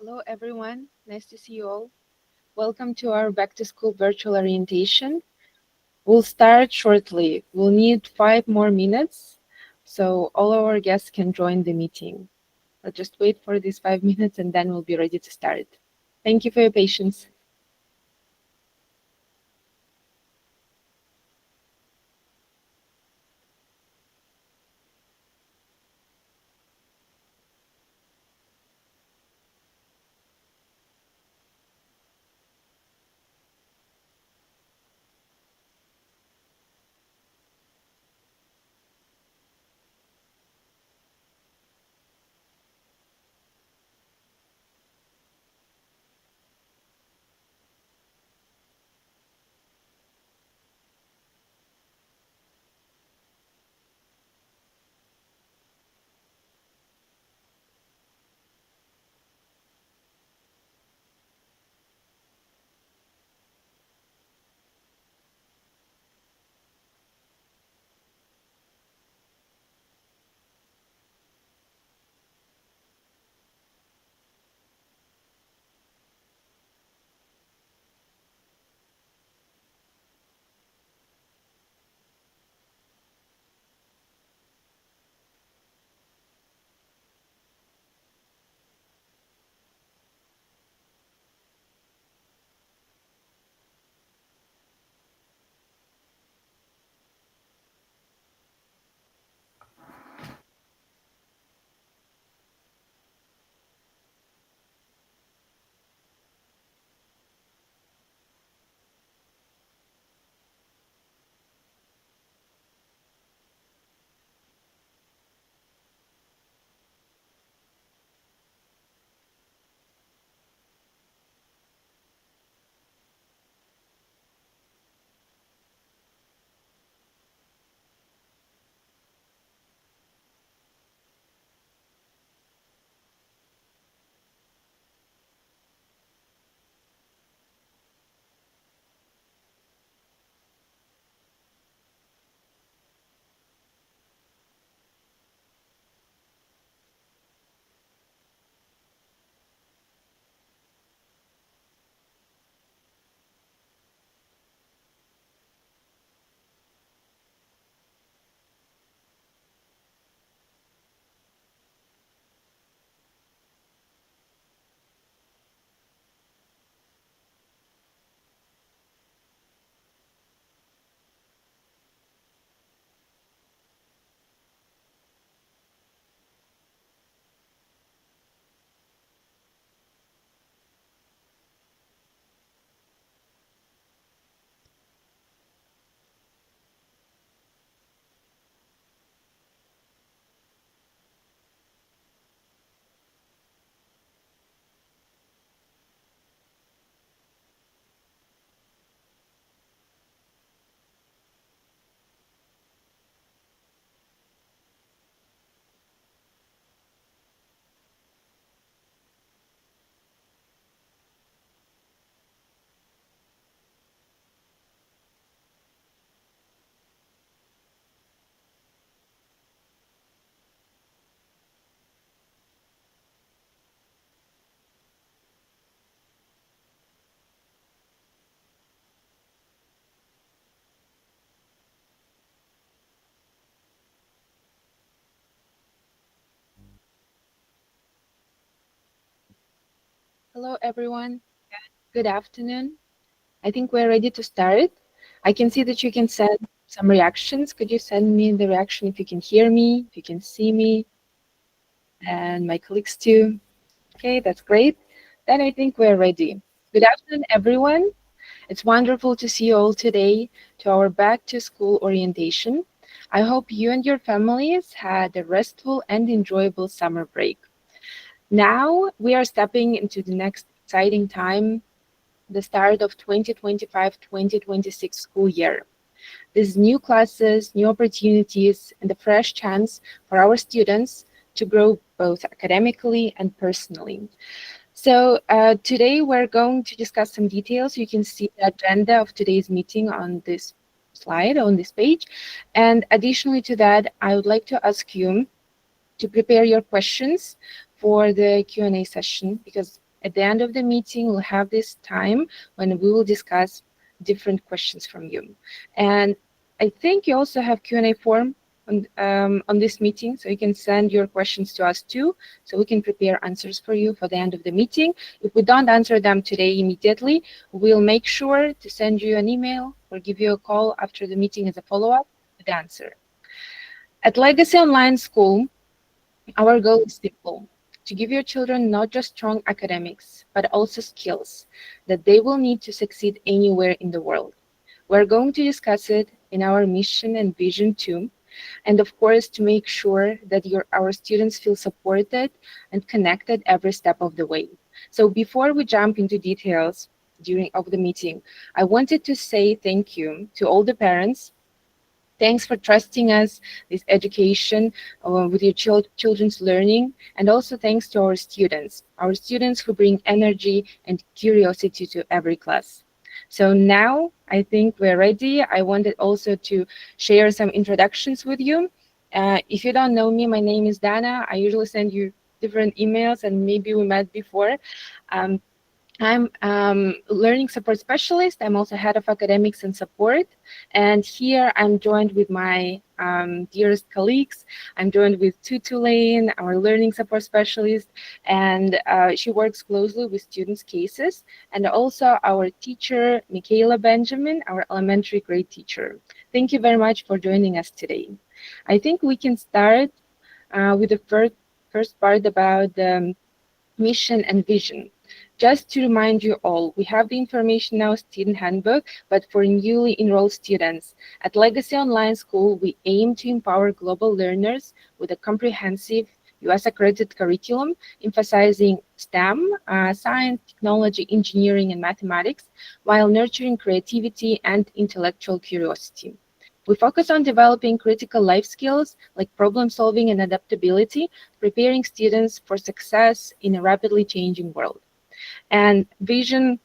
Hello, everyone. Nice to see you all. Welcome to our back to school virtual orientation. We'll start shortly. We'll need 5 more minutes so all our guests can join the meeting. Let's just wait for these 5 minutes and then we'll be ready to start. Thank you for your patience. Hello, everyone. Good afternoon. I think we're ready to start. I can see that you can send some reactions. Could you send me the reaction if you can hear me, if you can see me, and my colleagues too? Okay, that's great. Then I think we're ready. Good afternoon, everyone. It's wonderful to see you all today to our back to school orientation. I hope you and your families had a restful and enjoyable summer break. Now we are stepping into the next exciting time, the start of 2025-2026 school year. These new classes, new opportunities, and a fresh chance for our students to grow both academically and personally. So today we're going to discuss some details. You can see the agenda of today's meeting on this slide, on this page. And additionally to that, I would like to ask you to prepare your questions for the Q&A session, because At the end of the meeting, we'll have this time when we will discuss different questions from you. And I think you also have Q&A form on this meeting, so you can send your questions to us too, so we can prepare answers for you for the end of the meeting. If we don't answer them today immediately, we'll make sure to send you an email or give you a call after the meeting as a follow-up with the answer. At Legacy Online School, our goal is simple: to give your children not just strong academics, but also skills that they will need to succeed anywhere in the world. We're going to discuss it in our mission and vision too, and of course to make sure that our students feel supported and connected every step of the way. So before we jump into details of the meeting, I wanted to say thank you to all the parents. Thanks for trusting us this education with your children's learning, and also thanks to our students who bring energy and curiosity to every class. So now I think we're ready. I wanted also to share some introductions with you. If you don't know me, my name is Dana. I usually send you different emails, and maybe we met before. Um, I'm learning support specialist. I'm also head of academics and support. And here I'm joined with my dearest colleagues. I'm joined with Tutu Lane, our learning support specialist, and she works closely with students' cases, and also our teacher, Michaela Benjamin, our elementary grade teacher. Thank you very much for joining us today. I think we can start with the first part about the mission and vision. Just to remind you all, we have the information now student handbook, but for newly enrolled students. At Legacy Online School, we aim to empower global learners with a comprehensive US accredited curriculum emphasizing STEM, science, technology, engineering, and mathematics, while nurturing creativity and intellectual curiosity. We focus on developing critical life skills like problem solving and adaptability, preparing students for success in a rapidly changing world. And vision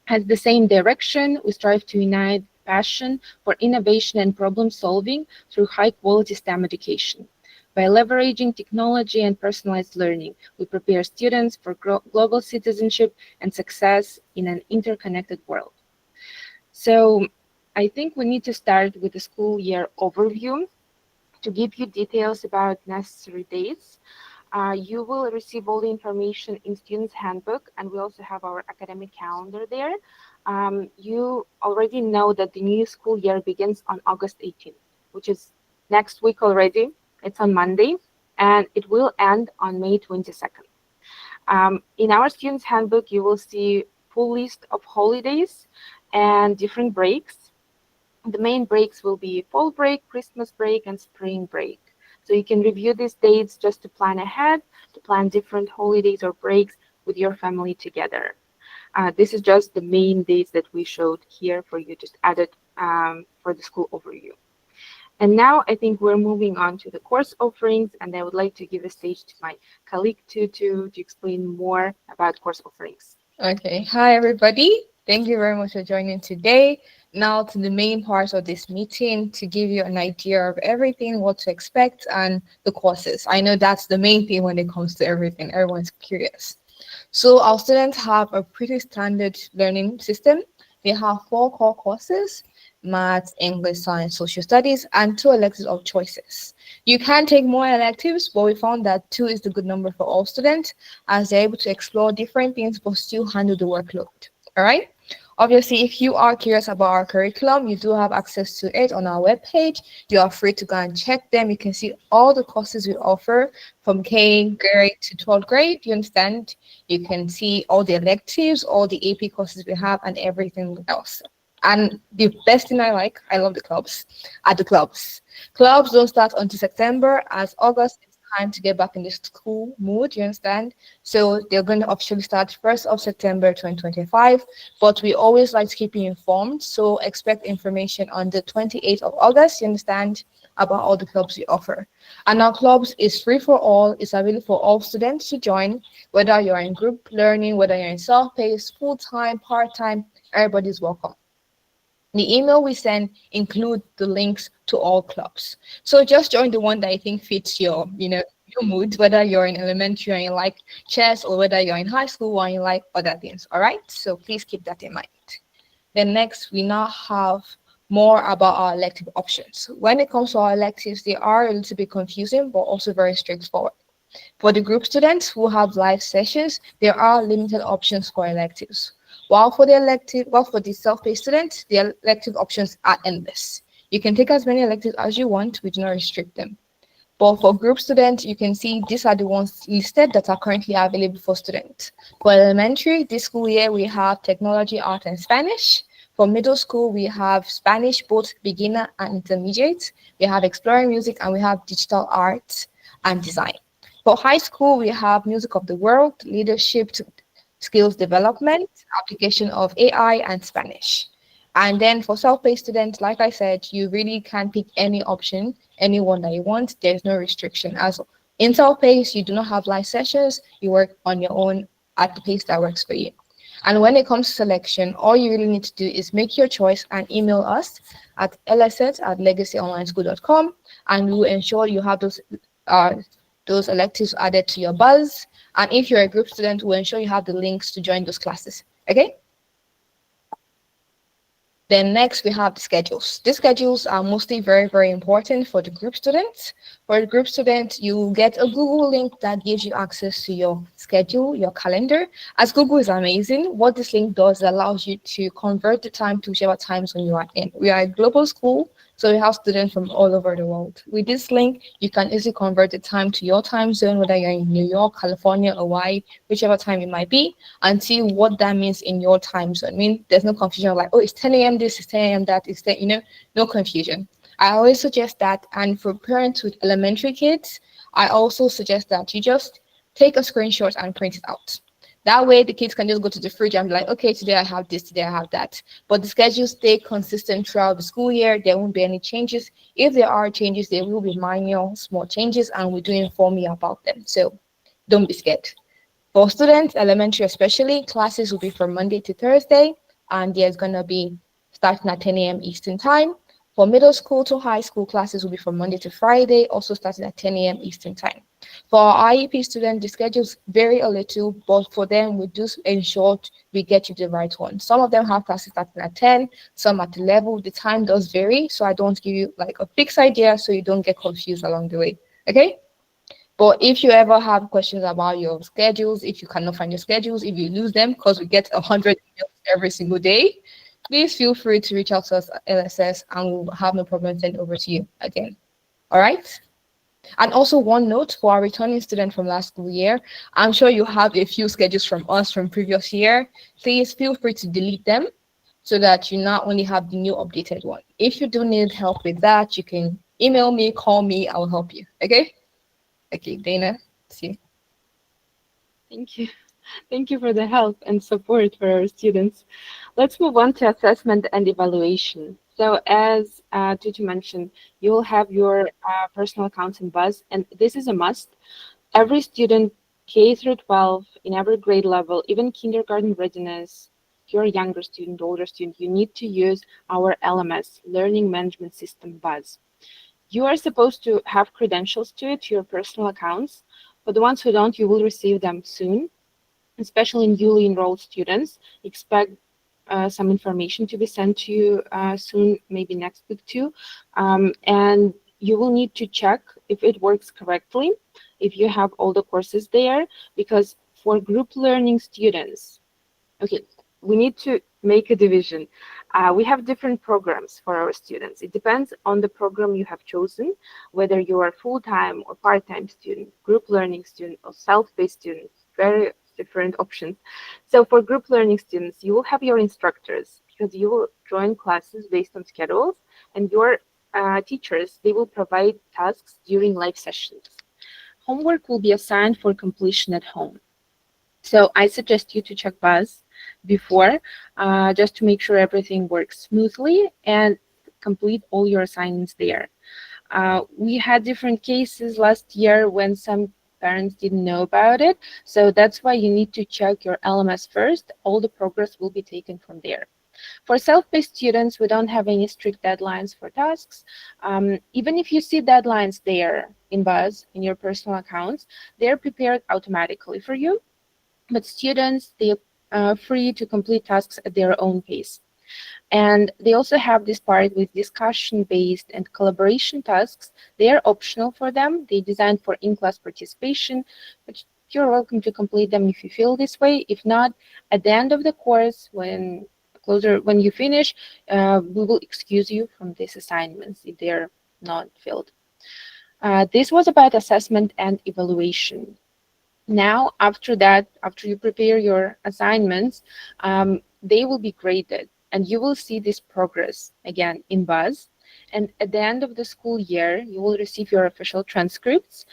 has the same direction. We strive to unite passion for innovation and problem solving through high quality STEM education. By leveraging technology and personalized learning, we prepare students for global citizenship and success in an interconnected world. So I think we need to start with the school year overview to give you details about necessary dates. You will receive all the information in Students Handbook, and we also have our academic calendar there. You already know that the new school year begins on August 18th, which is next week already. It's on Monday, and it will end on May 22nd. In our Students Handbook, you will see full list of holidays and different breaks. The main breaks will be fall break, Christmas break, and spring break. So you can review these dates just to plan ahead, to plan different holidays or breaks with your family together. This is just the main dates that we showed here for you, just added for the school overview. And now I think we're moving on to the course offerings, and I would like to give a stage to my colleague to explain more about course offerings. Okay, hi everybody. Thank you very much for joining today. Now to the main part of this meeting to give you an idea of everything, what to expect, and the courses. I know that's the main thing when it comes to everything. Everyone's curious. So our students have a pretty standard learning system. They have four core courses: math, English, science, social studies, and two electives of choices. You can take more electives, but we found that two is the good number for all students as they're able to explore different things but still handle the workload. All right. Obviously, if you are curious about our curriculum, you do have access to it on our webpage. You are free to go and check them. You can see all the courses we offer from K grade to 12th grade. You understand? You can see all the electives, all the AP courses we have, and everything else. And the best thing I love the clubs. At the clubs, clubs don't start until September, as August is time to get back in the school mood. You understand? So they're going to officially start 1st of September 2025. But we always like to keep you informed. So expect information on the 28th of August. You understand? About all the clubs we offer. And our clubs is free for all. It's available for all students to join, whether you're in group learning, whether you're in self-paced, full-time, part-time, everybody's welcome. The email we send include the links to all clubs. So just join the one that I think fits your, your mood, whether you're in elementary and you like chess, or whether you're in high school and you like other things. All right. So please keep that in mind. Then next, we now have more about our elective options. When it comes to our electives, they are a little bit confusing, but also very straightforward. For the group students who have live sessions, there are limited options for electives. While for the self-paced students, the elective options are endless. You can take as many electives as you want, we do not restrict them. But for group students, you can see these are the ones listed that are currently available for students. For elementary, this school year we have technology, art, and Spanish. For middle school, we have Spanish, both beginner and intermediate. We have exploring music, and we have digital art and design. For high school, we have music of the world, leadership, skills development, application of AI, and Spanish. And then for self-paced students, like I said, you really can pick any option, any one that you want. There's no restriction. As in self-paced, you do not have live sessions. You work on your own at the pace that works for you. And when it comes to selection, all you really need to do is make your choice and email us at lss@legacyonlineschool.com, and we will ensure you have those electives added to your buzz. And if you're a group student, we'll ensure you have the links to join those classes. Okay? Then next we have the schedules. The schedules are mostly very, very important for the group students. For the group student, you get a Google link that gives you access to your schedule, your calendar. As Google is amazing, what this link does allows you to convert the time to whichever time zone you are in. We are a global school, so we have students from all over the world. With this link, you can easily convert the time to your time zone, whether you're in New York, California, Hawaii, whichever time it might be, and see what that means in your time zone. I mean, there's no confusion like, oh, it's 10 a.m. this, it's 10 a.m. that, it's 10, no confusion. I always suggest that. And for parents with elementary kids, I also suggest that you just take a screenshot and print it out. That way, the kids can just go to the fridge and be like, okay, today I have this, today I have that. But the schedules stay consistent throughout the school year. There won't be any changes. If there are changes, there will be minor, small changes, and we do inform you about them. So don't be scared. For students, elementary especially, classes will be from Monday to Thursday, and there's going to be starting at 10 a.m. Eastern Time. For middle school to high school, classes will be from Monday to Friday, also starting at 10 a.m. Eastern Time. For our IEP students, the schedules vary a little, but for them, we do ensure we get you the right one. Some of them have classes starting at 10, some at 11. The time does vary, so I don't give you like a fixed idea so you don't get confused along the way. Okay? But if you ever have questions about your schedules, if you cannot find your schedules, if you lose them, because we get 100 emails every single day, please feel free to reach out to us at LSS and we'll have no problem sending over to you again. All right? And also one note for our returning student from last school year, I'm sure you have a few schedules from us from previous year. Please feel free to delete them so that you not only have the new updated one. If you do need help with that, you can email me, call me, I will help you. Okay? Okay, Dana, see. Thank you. Thank you for the help and support for our students. Let's move on to assessment and evaluation. So as Tutu mentioned, you will have your personal accounts in Buzz, and this is a must. Every student, K through 12, in every grade level, even kindergarten readiness, if you're a younger student, older student, you need to use our LMS, Learning Management System Buzz. You are supposed to have credentials to it, to your personal accounts. For the ones who don't, you will receive them soon. Especially newly enrolled students, expect some information to be sent to you soon, maybe next week too. And you will need to check if it works correctly, if you have all the courses there, because for group learning students, okay, we need to make a division. We have different programs for our students. It depends on the program you have chosen, whether you are full-time or part-time student, group learning student, or self-paced student, very different options. So for group learning students, you will have your instructors because you will join classes based on schedules, and your teachers, they will provide tasks during live sessions. Homework will be assigned for completion at home. So I suggest you to check Buzz before, just to make sure everything works smoothly and complete all your assignments there. We had different cases last year when some parents didn't know about it. So that's why you need to check your LMS first. All the progress will be taken from there. For self-paced students, we don't have any strict deadlines for tasks. Even if you see deadlines there in Buzz, in your personal accounts, they're prepared automatically for you. But students, they're free to complete tasks at their own pace. And they also have this part with discussion-based and collaboration tasks. They are optional for them. They designed for in-class participation, but you're welcome to complete them if you feel this way. If not, at the end of the course, when you finish, we will excuse you from these assignments if they're not filled. This was about assessment and evaluation. Now, after that, after you prepare your assignments, they will be graded and you will see this progress again in Buzz. And at the end of the school year, you will receive your official transcripts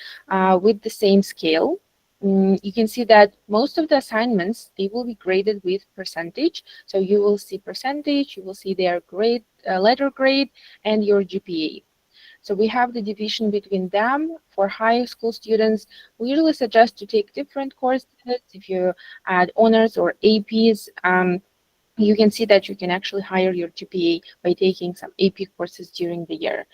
with the same scale. You can see that most of the assignments, they will be graded with percentage. So you will see percentage, you will see their grade, letter grade, and your GPA. So we have the division between them. For high school students, we usually suggest to take different courses. If you add honors or APs, you can see that you can actually higher your GPA by taking some AP courses during the year.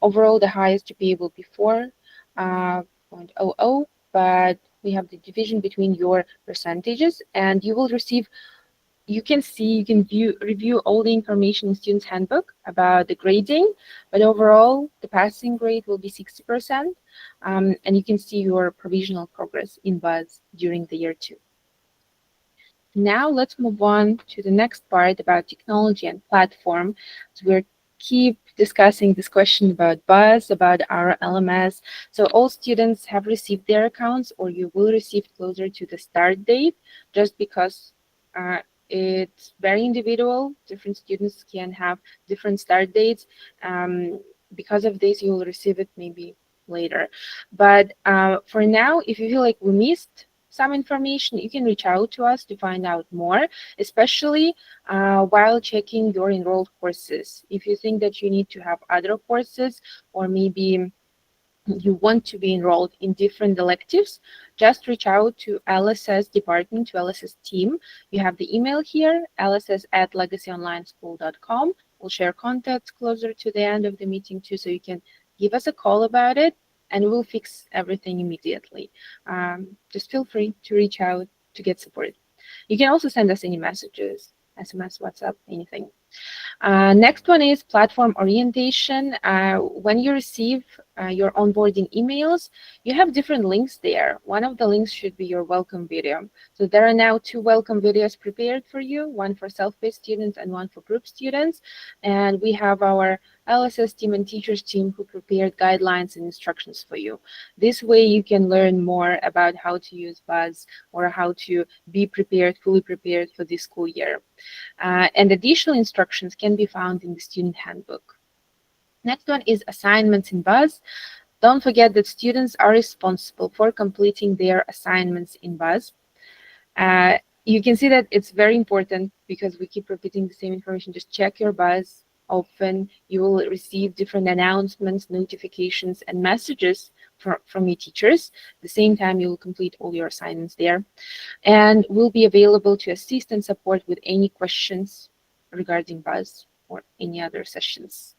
Overall, the highest GPA will be 4.00, but we have the division between your percentages, and you will receive you can review all the information in student's handbook about the grading, but overall, the passing grade will be 60%, and you can see your provisional progress in Buzz during the year 2. Now let's move on to the next part about technology and platform. So we're keep discussing this question about Buzz, about our LMS. So all students have received their accounts, or you will receive closer to the start date, just because it's very individual. Different students can have different start dates. Because of this, you will receive it maybe later. But for now, if you feel like we missed some information, you can reach out to us to find out more, especially while checking your enrolled courses. If you think that you need to have other courses, or maybe you want to be enrolled in different electives, just reach out to LSS department, to LSS team. You have the email here, lss@legacyonlineschool.com. We'll share contacts closer to the end of the meeting too, so you can give us a call about it, and we'll fix everything immediately. Just feel free to reach out to get support. You can also send us any messages, SMS, WhatsApp, anything. Next one is platform orientation. When you receive your onboarding emails, you have different links there. One of the links should be your welcome video. So there are now 2 welcome videos prepared for you, one for self-paced students and one for group students. And we have our LSS team and teachers team who prepared guidelines and instructions for you. This way you can learn more about how to use Buzz, or how to be prepared, fully prepared for this school year. And additional instructions can be found in the student handbook. Next one is assignments in Buzz. Don't forget that students are responsible for completing their assignments in Buzz. You can see that it's very important because we keep repeating the same information. Just check your Buzz often. You will receive different announcements, notifications, and messages from your teachers. At the same time, you will complete all your assignments there, and will be available to assist and support with any questions regarding Buzz or any other sessions.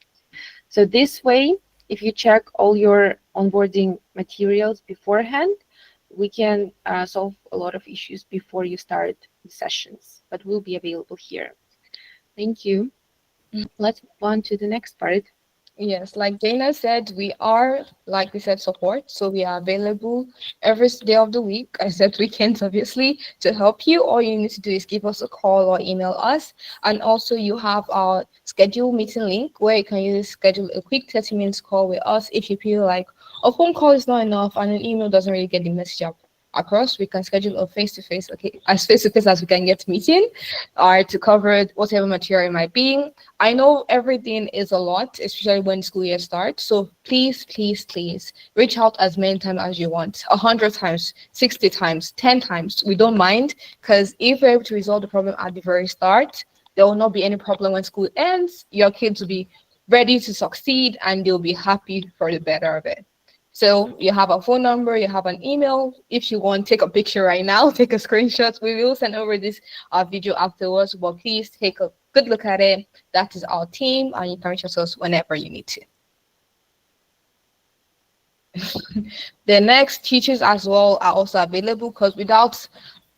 So this way, if you check all your onboarding materials beforehand, we can solve a lot of issues before you start the sessions, but will be available here. Thank you. Let's move on to the next part. Yes, like Dana said, we are, like we said, support. So we are available every day of the week, except weekends, obviously, to help you. All you need to do is give us a call or email us. And also, you have our schedule meeting link where you can use schedule a quick 30 minutes call with us if you feel like a phone call is not enough and an email doesn't really get the message up across. We can schedule a face-to-face, okay, as face-to-face as we can get meeting, or to cover whatever material it might be. I know everything is a lot, especially when school year starts. So please, please, please reach out as many times as you want. 100 times, 60 times, 10 times. We don't mind, because if we're able to resolve the problem at the very start, there will not be any problem when school ends. Your kids will be ready to succeed and they'll be happy for the better of it. So you have a phone number, you have an email. If you want, take a picture right now, take a screenshot. We will send over this video afterwards, but please take a good look at it. That is our team, and you can reach us whenever you need to. The next teachers as well are also available because without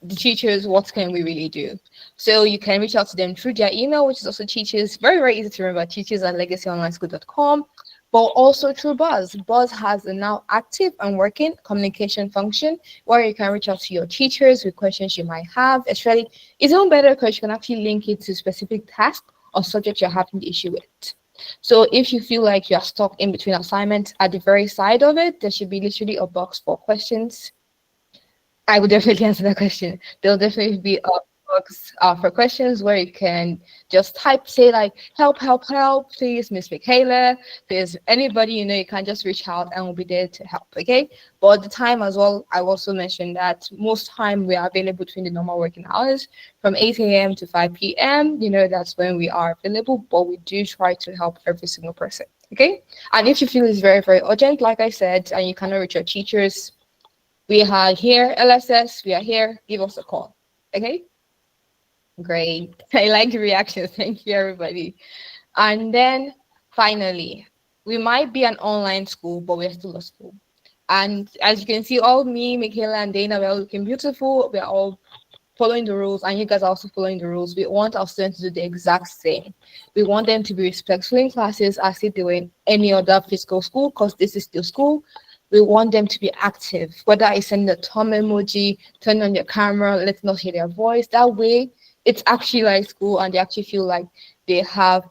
the teachers, what can we really do? So you can reach out to them through their email, which is also teachers, very, very easy to remember, teachers at legacyonlineschool.com, but also through Buzz. Buzz has a now active and working communication function where you can reach out to your teachers with questions you might have. Especially, it's even better because you can actually link it to specific task or subject you're having the issue with. So if you feel like you're stuck in between assignments, at the very side of it, there should be literally a box for questions. I would definitely answer that question. There'll definitely be a box for questions where you can just type, say like, help, help, help, please, Miss Michaela. There's anybody you know, you can just reach out and we'll be there to help, okay? But at the time as well, I also mentioned that most time we are available between the normal working hours from 8 a.m. to 5 p.m. You know, that's when we are available, but we do try to help every single person, okay? And if you feel it's very, very urgent, like I said, and you cannot reach your teachers, we are here, LSS. We are here. Give us a call. Okay? Great. I like the reactions. Thank you, everybody. And then finally, we might be an online school, but we're still a school. And as you can see, all me, Michaela, and Dana, we're all looking beautiful. We're all following the rules, and you guys are also following the rules. We want our students to do the exact same. We want them to be respectful in classes as if they were in any other physical school, because this is still school. We want them to be active, whether it's sending the thumb emoji, turn on your camera, let's not hear their voice. That way, it's actually like school, and they actually feel like they have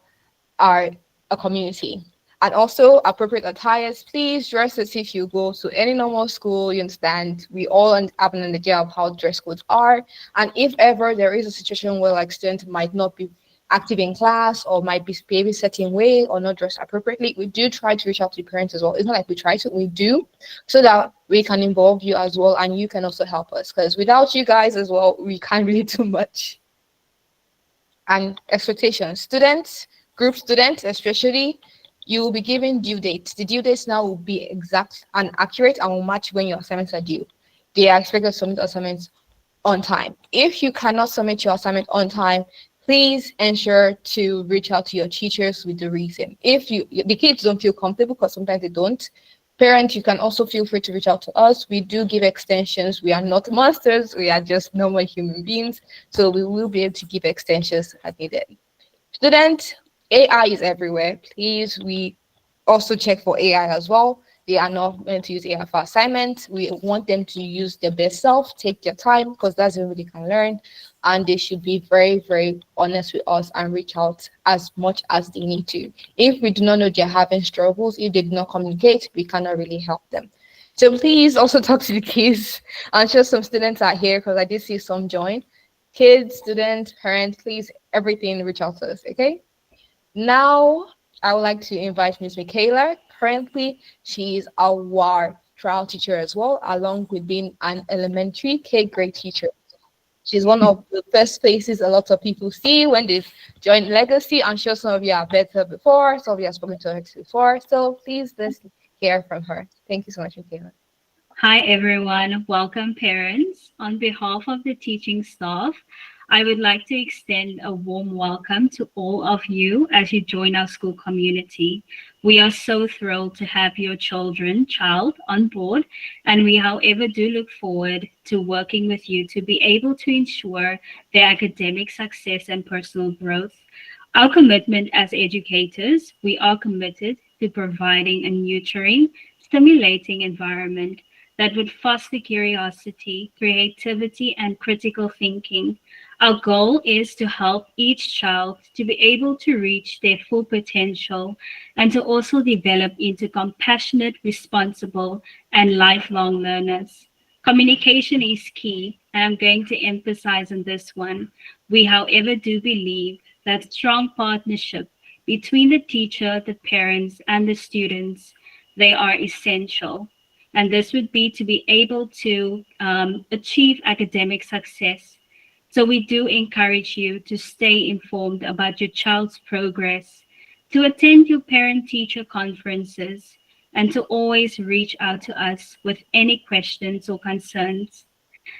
are a community. And also appropriate attires. Please dress as if you go to any normal school. You understand? We all have an idea of how dress codes are. And if ever there is a situation where like students might not be active in class or might be behaving a certain way or not dressed appropriately, we do try to reach out to the parents as well. It's not like we try to, we do, so that we can involve you as well and you can also help us. Because without you guys as well, we can't really do much. And expectations. Students, group students especially, you will be given due dates. The due dates now will be exact and accurate and will match when your assignments are due. They are expected to submit assignments on time. If you cannot submit your assignment on time, please ensure to reach out to your teachers with the reason. If the kids don't feel comfortable, because sometimes they don't, parents, you can also feel free to reach out to us. We do give extensions. We are not monsters. We are just normal human beings. So we will be able to give extensions as needed. Students, AI is everywhere. Please, we also check for AI as well. They are not meant to use AI for assignments. We want them to use their best self, take their time, because that's when they can learn. And they should be very, very honest with us and reach out as much as they need to. If we do not know they're having struggles, if they do not communicate, we cannot really help them. So please also talk to the kids. I'm sure some students are here because I did see some join. Kids, students, parents, please, everything, reach out to us, okay? Now, I would like to invite Miss Michaela. Currently, she is our trial teacher as well, along with being an elementary K grade teacher. She's one of the first faces a lot of people see when they join Legacy. I'm sure some of you have met her before, some of you have spoken to her before. So please, let's hear from her. Thank you so much, Michaela. Hi, everyone. Welcome, parents. On behalf of the teaching staff, I would like to extend a warm welcome to all of you as you join our school community. We are so thrilled to have your child on board, and we, however, do look forward to working with you to be able to ensure their academic success and personal growth. Our commitment as educators, we are committed to providing a nurturing, stimulating environment that would foster curiosity, creativity, and critical thinking. Our goal is to help each child to be able to reach their full potential and to also develop into compassionate, responsible, and lifelong learners. Communication is key, and I'm going to emphasize on this one. We, however, do believe that strong partnership between the teacher, the parents, and the students, they are essential. And this would be to be able to achieve academic success. So we do encourage you to stay informed about your child's progress, to attend your parent-teacher conferences, and to always reach out to us with any questions or concerns.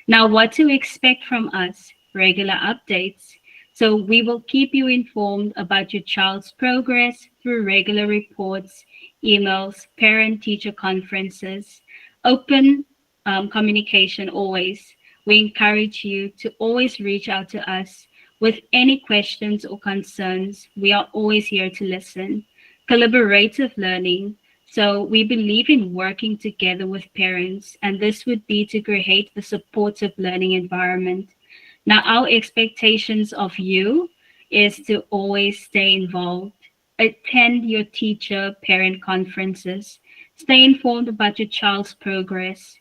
Now, what to expect from us? Regular updates. So, we will keep you informed about your child's progress through regular reports, emails, parent teacher conferences, open communication always. We encourage you to always reach out to us with any questions or concerns. We are always here to listen. Collaborative learning. So we believe in working together with parents, and this would be to create the supportive learning environment. Now, our expectations of you is to always stay involved, attend your teacher parent conferences, stay informed about your child's progress,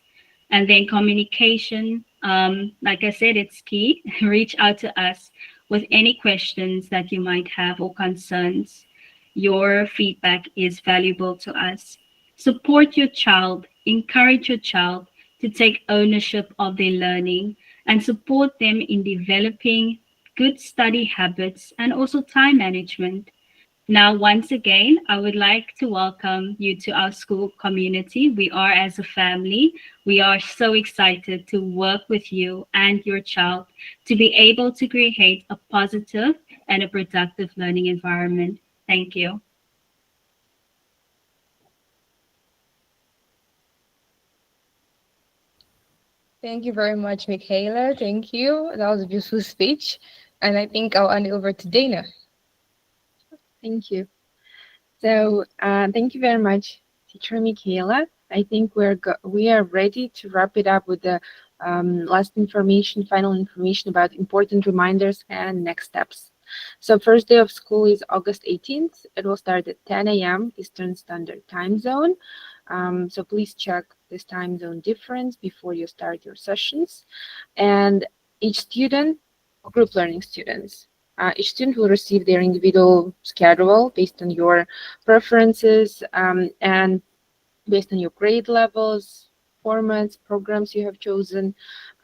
and then communication. Like I said, it's key. Reach out to us with any questions that you might have or concerns. Your feedback is valuable to us. Support your child, encourage your child to take ownership of their learning and support them in developing good study habits and also time management. Now, once again, I would like to welcome you to our school community. We are as a family. We are so excited to work with you and your child to be able to create a positive and a productive learning environment. Thank you. Thank you very much, Michaela. Thank you. That was a beautiful speech. And I think I'll hand it over to Dana. Thank you. So, thank you very much, Teacher Michaela. I think we are ready to wrap it up with the last information, final information about important reminders and next steps. So, first day of school is August 18th. It will start at 10 a.m. Eastern Standard Time Zone. So please check this time zone difference before you start your sessions. And each student, group learning students, each student will receive their individual schedule based on your preferences and based on your grade levels, formats, programs you have chosen.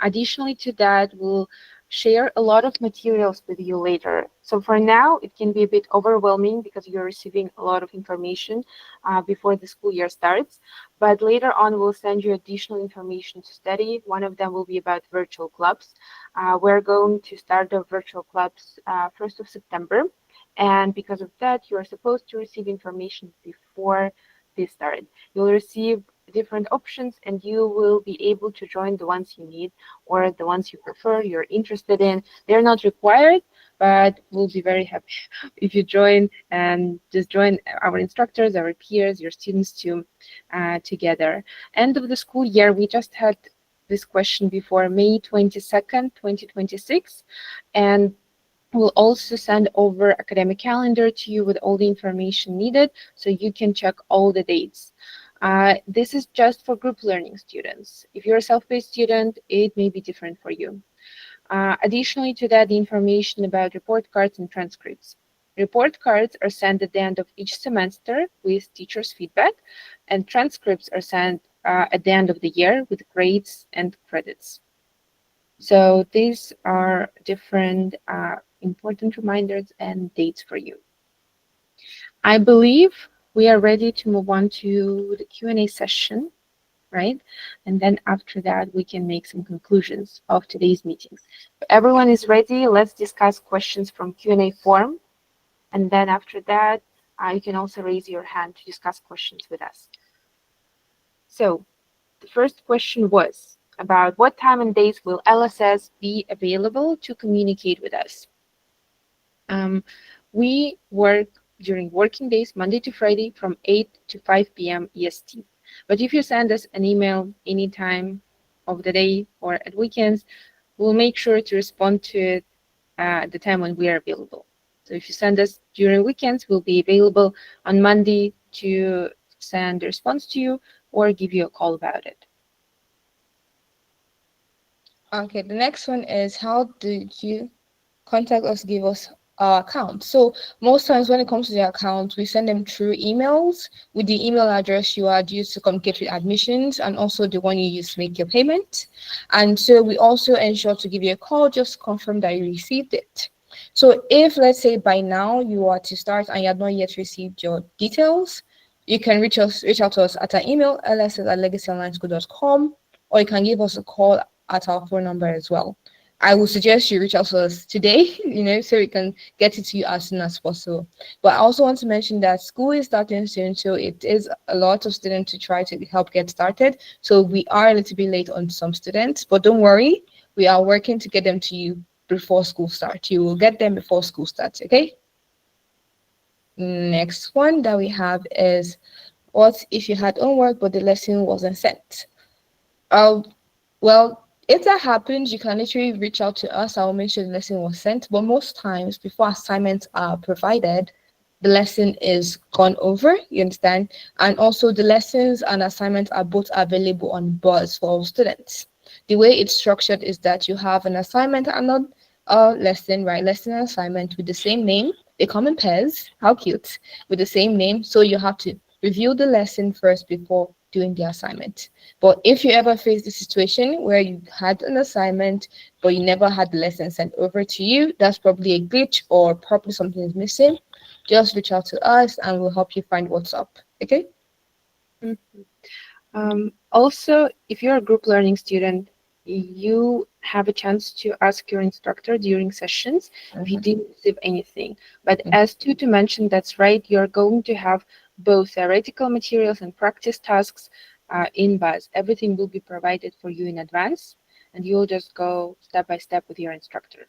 Additionally to that, we'll share a lot of materials with you later. So for now, it can be a bit overwhelming because you're receiving a lot of information before the school year starts. But later on, we'll send you additional information to study. One of them will be about virtual clubs. We're going to start the virtual clubs 1st of September. And because of that, you are supposed to receive information before they start. You'll receive different options and you will be able to join the ones you need or the ones you prefer, you're interested in. They're not required, but we'll be very happy if you join and just join our instructors, our peers, your students together. End of the school year, we just had this question before May 22nd, 2026. And we'll also send over academic calendar to you with all the information needed so you can check all the dates. This is just for group learning students. If you're a self-paced student, it may be different for you. Additionally to that, the information about report cards and transcripts. Report cards are sent at the end of each semester with teachers' feedback, and transcripts are sent at the end of the year with grades and credits. So these are different important reminders and dates for you. I believe we are ready to move on to the Q&A session, right? And then after that, we can make some conclusions of today's meeting. If everyone is ready, let's discuss questions from Q&A form. And then after that, you can also raise your hand to discuss questions with us. So the first question was about what time and days will LSS be available to communicate with us? We work during working days, Monday to Friday, from 8 to 5 p.m. EST. But if you send us an email anytime of the day or at weekends, we'll make sure to respond to it at the time when we are available. So if you send us during weekends, we'll be available on Monday to send a response to you or give you a call about it. Okay, the next one is how did you contact us, give us our account? So most times when it comes to the account, we send them through emails with the email address you had used to communicate with admissions and also the one you used to make your payment. And so we also ensure to give you a call just to confirm that you received it. So if let's say by now you are to start and you have not yet received your details, You can reach out to us at our email, ls@legacyonlineschool.com, or you can give us a call at our phone number as well. I would suggest you reach out to us today, so we can get it to you as soon as possible. But I also want to mention that school is starting soon, so it is a lot of students to try to help get started. So we are a little bit late on some students, but don't worry, we are working to get them to you before school starts. You will get them before school starts, okay? Next one that we have is, what if you had homework but the lesson wasn't sent? Uh, well, if that happens, you can literally reach out to us. I'll make sure the lesson was sent. But most times, before assignments are provided, the lesson is gone over. You understand? And also, the lessons and assignments are both available on Buzz for all students. The way it's structured is that you have an assignment and not a lesson, right? Lesson and assignment with the same name. They come in pairs. How cute! With the same name. So you have to review the lesson first before doing the assignment. But if you ever face the situation where you had an assignment but you never had the lesson sent over to you, that's probably a glitch or probably something is missing. Just reach out to us and we'll help you find what's up. Okay? Mhm. Also, if you're a group learning student, you have a chance to ask your instructor during sessions if you Mhm. didn't receive anything. But Mm. as Tutu mentioned, that's right, you're going to have both theoretical materials and practice tasks in Buzz. Everything will be provided for you in advance, and you'll just go step by step with your instructor.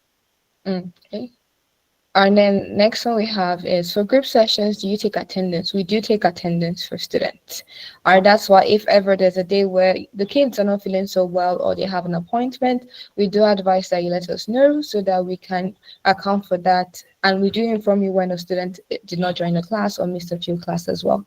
Okay. And then next one we have is, for group sessions, do you take attendance? We do take attendance for students. And that's why if ever there's a day where the kids are not feeling so well or they have an appointment, we do advise that you let us know so that we can account for that. And we do inform you when a student did not join the class or missed a few class as well.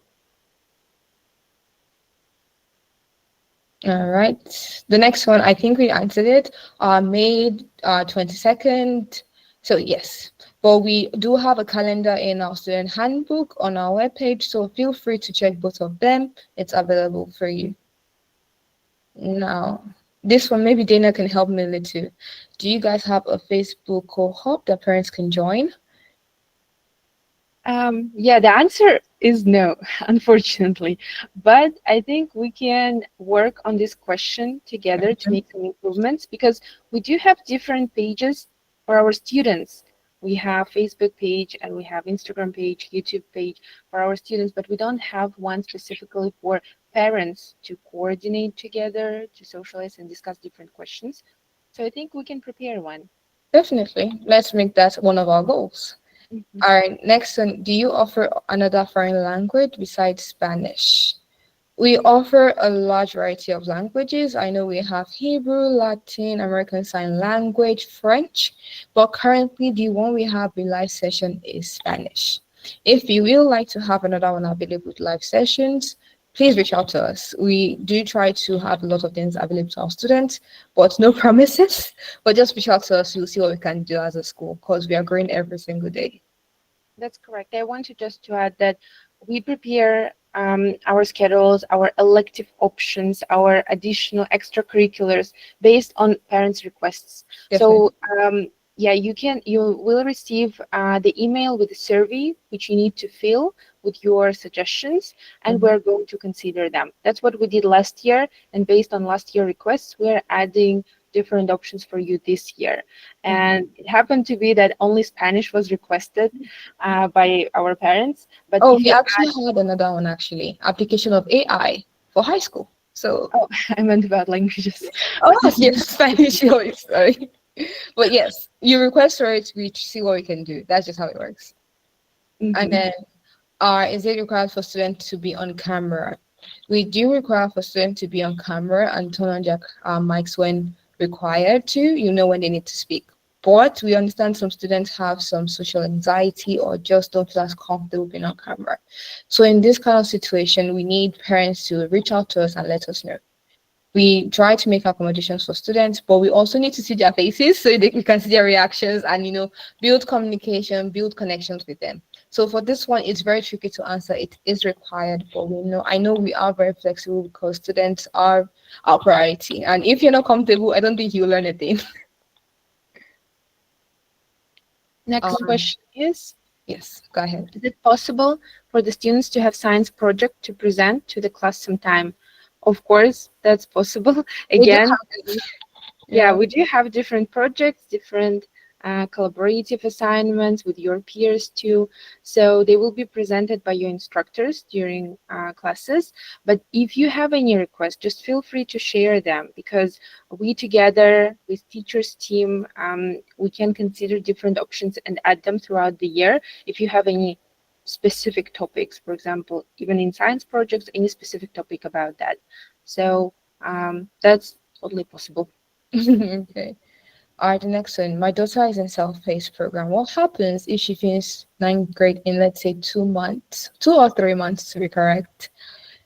All right. The next one, I think we answered it. May 22nd. So yes, but we do have a calendar in our student handbook on our webpage. So feel free to check both of them. It's available for you. Now, this one, maybe Dana can help me a little. Do you guys have a Facebook cohort that parents can join? Yeah, the answer is no, unfortunately. But I think we can work on this question together to make some improvements because we do have different pages for our students. We have Facebook page and we have Instagram page, YouTube page for our students, but we don't have one specifically for parents to coordinate together, to socialize and discuss different questions. So I think we can prepare one. Definitely. Let's make that one of our goals. Mhm. All right, next one. Do you offer another foreign language besides Spanish? We offer a large variety of languages. I know we have Hebrew, Latin, American Sign Language, French, but currently the one we have in live session is Spanish. If you will like to have another one available with live sessions, please reach out to us. We do try to have a lot of things available to our students, but no promises. But just reach out to us. We'll see what we can do as a school because we are growing every single day. That's correct. I want to just to add that we prepare our schedules, our elective options, our additional extracurriculars based on parents' requests. Definitely. So yeah, you will receive the email with a survey which you need to fill with your suggestions, and Mhm. we're going to consider them. That's what we did last year, and based on last year requests, we're adding different options for you this year. And it happened to be that only Spanish was requested by our parents. But Oh, if we you actually had another one actually. Application of AI for high school. So, oh, I meant about languages. oh yes, Spanish. Oh, sorry. But yes, you request for it, we see what we can do. That's just how it works. And Mhm. then, is it required for students to be on camera? We do require for students to be on camera and turn on their mics when required to, when they need to speak. But we understand some students have some social anxiety or just don't feel as comfortable being on camera. So in this kind of situation, we need parents to reach out to us and let us know. We try to make accommodations for students, but we also need to see their faces so that we can see their reactions and build communication, build connections with them. So for this one, it's very tricky to answer. It is required, but I know we are very flexible because students are our priority. And if you're not comfortable, I don't think you'll learn a thing. Next Um, question is, Yes, go ahead. Is it possible for the students to have science project to present to the class sometime? Of course, that's possible. We do Again, have these. yeah, Yeah. we do have different projects, different collaborative assignments with your peers too. So they will be presented by your instructors during classes. But if you have any requests, just feel free to share them because we together with teachers team, we can consider different options and add them throughout the year. If you have any specific topics, for example, even in science projects, any specific topic about that. So that's totally possible. Okay. All right, the next one. My daughter is in self-paced program. What happens if she finishes ninth grade in, let's say, 2 months, 2 or 3 months to be correct?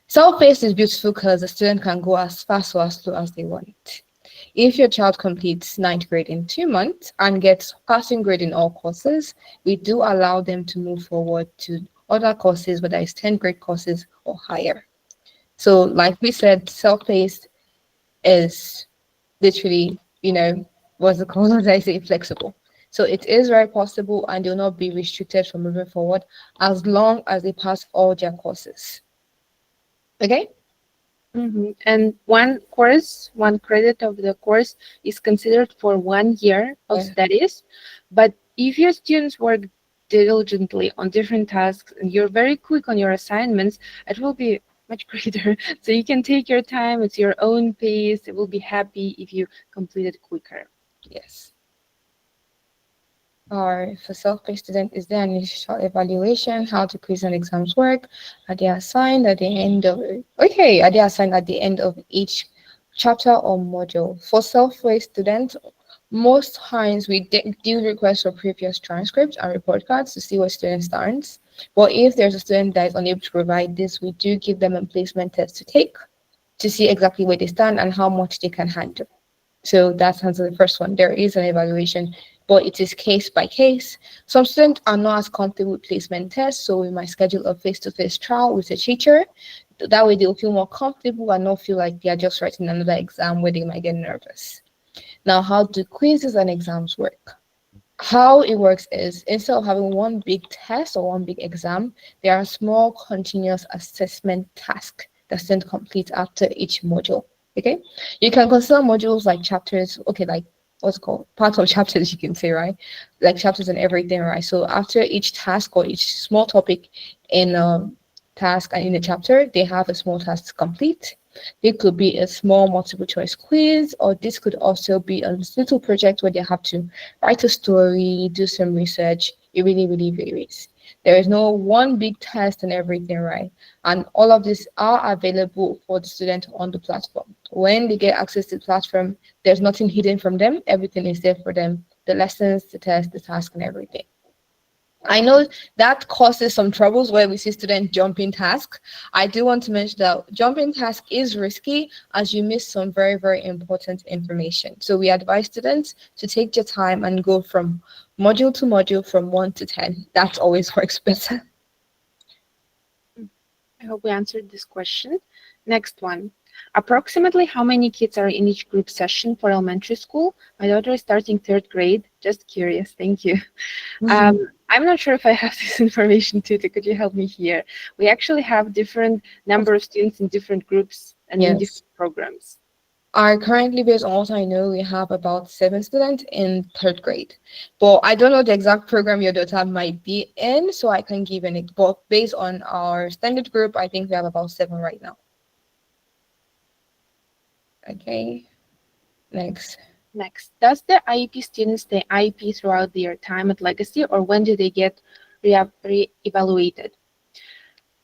Self-paced is beautiful because the student can go as fast or as slow as they want. If your child completes ninth grade in 2 months and gets passing grade in all courses, we do allow them to move forward to other courses, whether it's 10th grade courses or higher. So, like we said, self-paced is literally, what's the called? As I say, flexible. So it is very possible and they'll not be restricted from moving forward as long as they pass all their courses. Okay? And one course, one credit of the course is considered for 1 year of Yeah. studies. But if your students work diligently on different tasks and you're very quick on your assignments, it will be much greater. So you can take your time, it's your own pace. It will be happy if you complete it quicker. Yes. Or for self-paced student, is there an initial evaluation? How do quiz and exams work? Are they assigned at the end of Are they assigned at the end of each chapter or module? For self-paced students, most times we do request for previous transcripts and report cards to see where student stands. But if there's a student that is unable to provide this, we do give them a placement test to take to see exactly where they stand and how much they can handle. So that's answer the first one. There is an evaluation, but it is case by case. Some students are not as comfortable with placement tests, so we might schedule a face-to-face trial with a teacher. That way they'll feel more comfortable and not feel like they are just writing another exam where they might get nervous. Now, how do quizzes and exams work? How it works is instead of having one big test or one big exam, there are small continuous assessment tasks that students complete after each module. Okay, you can consider modules like chapters. Okay, like what's it called parts of chapters. You can say right, like chapters and everything, right? So after each task or each small topic in a task and in a chapter, they have a small task to complete. It could be a small multiple choice quiz, or this could also be a little project where they have to write a story, do some research. It really, really varies. There is no one big test and everything, right? And all of these are available for the student on the platform. When they get access to the platform, there's nothing hidden from them. Everything is there for them. The lessons, the test, the task, and everything. I know that causes some troubles where we see students jumping task. I do want to mention that jumping task is risky as you miss some very, very important information. So we advise students to take your time and go from module to module from 1 to 10. That always works better. I hope we answered this question. Next one. Approximately how many kids are in each group session for elementary school? My daughter is starting third grade. Just curious. Thank you. I'm not sure if I have this information too. Could you help me here? We actually have different number of students in different groups and in Yes. different programs. Are currently, based on what I know, we have about 7 students in third grade. But I don't know the exact program your daughter might be in, so I can give an but based on our standard group, I think we have about 7 right now. Okay, next. Next, does the IEP student stay IEP throughout their time at Legacy, or when do they get re-evaluated?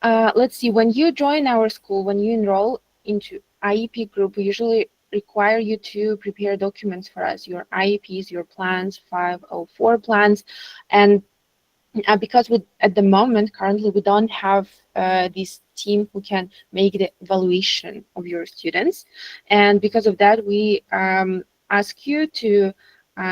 Let's see, when you join our school, when you enroll into IEP group, we usually require you to prepare documents for us, your IEPs, your plans, 504 plans, and because we at the moment currently we don't have this team who can make the evaluation of your students, and because of that we ask you to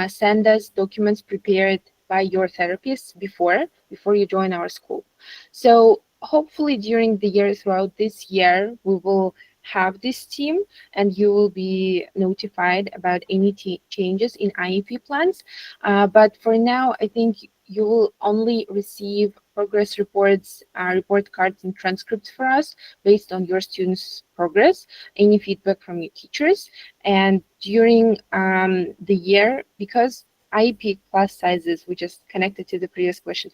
send us documents prepared by your therapist before you join our school. So hopefully during the year, throughout this year, we will have this team and you will be notified about any changes in IEP plans. But for now, I think you will only receive progress reports, report cards, and transcripts for us based on your students' progress, any feedback from your teachers. And during the year, because IEP class sizes, which is connected to the previous question,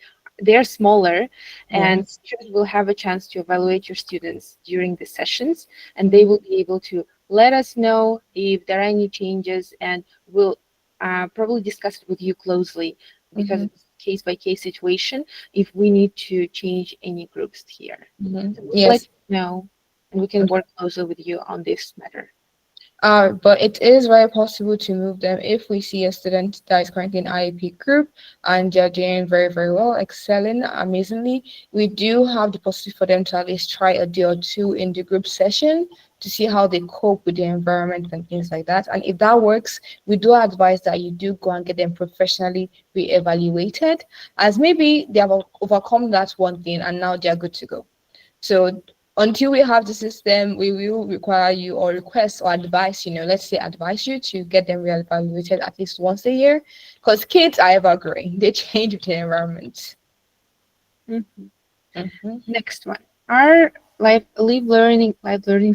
they're smaller, and Yes. teachers will have a chance to evaluate your students during the sessions, and they Mhm. will be able to let us know if there are any changes, and we'll probably discuss it with you closely because Mhm. it's case by case situation if we need to change any groups here. Mhm. So we'll let Yes. you know, and we can work closely with you on this matter. But it is very possible to move them if we see a student that is currently in IEP group and they're doing very, very well, excelling amazingly. We do have the possibility for them to at least try a day or two in the group session to see how they cope with the environment and things like that. And if that works, we do advise that you do go and get them professionally re-evaluated, as maybe they have overcome that one thing and now they're good to go. So until we have the system, we will require you or request or advise, let's say advise you to get them reevaluated at least once a year because kids are ever growing. They change with the environment. Mhm. Hmm. Next one. Are live learning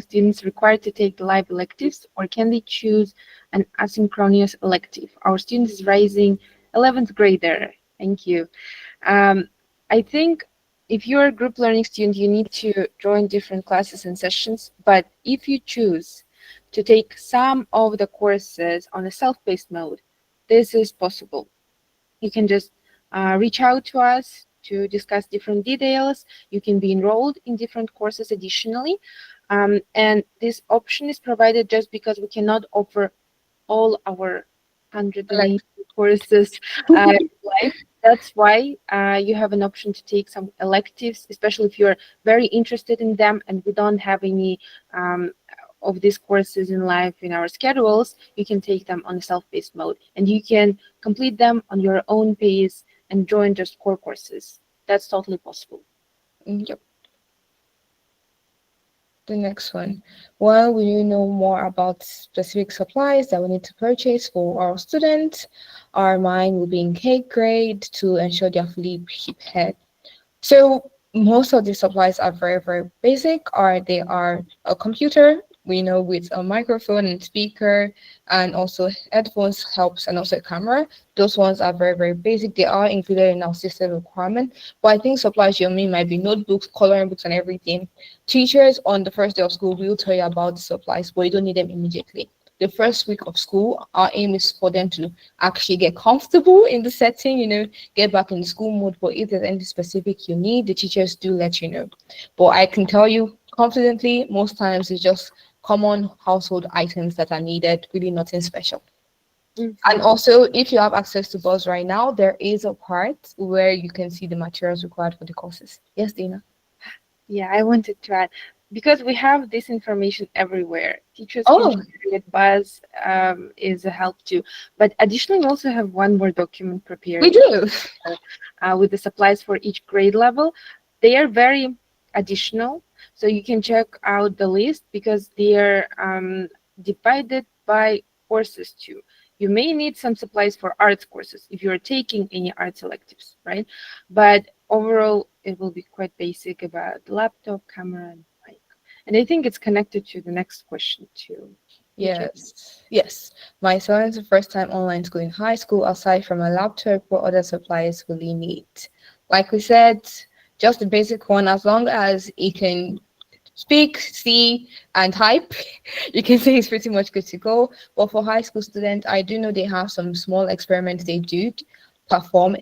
students required to take the live electives, or can they choose an asynchronous elective? Our student is rising 11th grader. Thank you. Um, I think if you're a group learning student, you need to join different classes and sessions. But if you choose to take some of the courses on a self-paced mode, this is possible. You can just reach out to us to discuss different details. You can be enrolled in different courses additionally. And this option is provided just because we cannot offer all our Like, 180 courses live. That's why you have an option to take some electives, especially if you're very interested in them and we don't have any um, of these courses in live in our schedules. You can take them on a self-paced mode, and you can complete them on your own pace and join just core courses. That's totally possible. yep, the next one. Well, we need to know more about specific supplies that we need to purchase for our students. Our mind will be in K grade to ensure they're fully prepared. So most of the supplies are very, very basic, or they are a computer, we know, with a microphone and speaker, and also headphones helps, and also a camera. Those ones are very, very basic. They are included in our system requirement. But I think supplies you mean might be notebooks, coloring books, and everything. Teachers on the first day of school will tell you about the supplies, but you don't need them immediately. The first week of school, our aim is for them to actually get comfortable in the setting, get back in the school mood. But if there's anything specific you need, the teachers do let you know. But I can tell you confidently, most times it's just common household items that are needed, really nothing special. And Mhm. also, if you have access to Buzz right now, there is a part where you can see the materials required for the courses. Yes, Dina. Yeah, I wanted to add because we have this information everywhere. Teachers can Oh, share it. Buzz is a help too. But additionally, we also have one more document we prepared do. with the supplies for each grade level. They are very additional, so you can check out the list because they are divided by courses too. You may need some supplies for arts courses if you're taking any arts electives, right? But overall, it will be quite basic about the laptop, camera, and mic. And I think it's connected to the next question too. You can. Yes, yes. My son's first time online school in high school. Aside from a laptop, what other supplies will he need? Like we said, just the basic one. As long as he can speak, see, and type, you can say it's pretty much good to go. But for high school students, I do know they have some small experiments they do perform,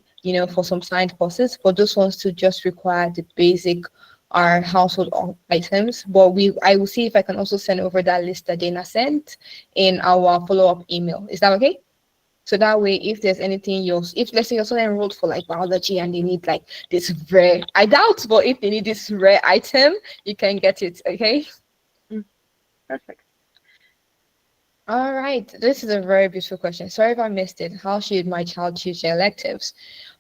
for some science courses. But those ones to just require the basic are household items. But I will see if I can also send over that list that Dana sent in our follow-up email. Is that okay? So that way, if there's anything if let's say you're also enrolled for like biology and they need like this rare, I doubt, but if they need this rare item, you can get it. Okay. Mm, perfect. All right. This is a very beautiful question. Sorry if I missed it. How should my child choose their electives?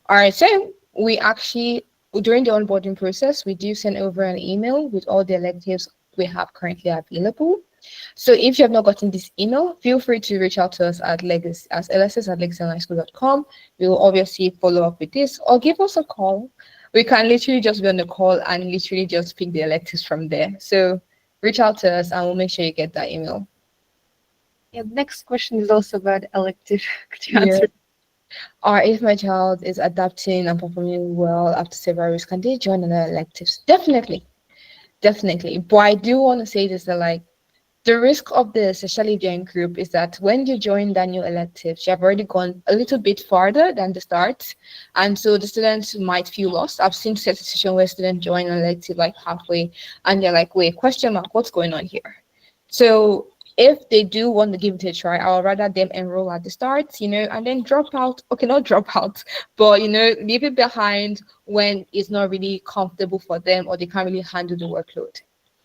All right. So we actually, during the onboarding process, we do send over an email with all the electives we have currently available. So if you have not gotten this email, feel free to reach out to us at legacy as lss@legacyonlineschool.com. We will obviously follow up with this or give us a call. We can literally just be on the call and literally just pick the electives from there. So reach out to us and we'll make sure you get that email. Yeah, the next question is also about elective. Could you Yeah. answer? Or if my child is adapting and performing well after several weeks, can they join another electives? Definitely, definitely. But I do want to say this that like the risk of the socially joined group is that when you join that new electives, you have already gone a little bit farther than the start. And so the students might feel lost. I've seen such a situation where students join an elective like halfway and they're like, wait, question mark, what's going on here? So if they do want to give it a try, I would rather them enroll at the start, and then drop out. Okay, not drop out, but leave it behind when it's not really comfortable for them or they can't really handle the workload.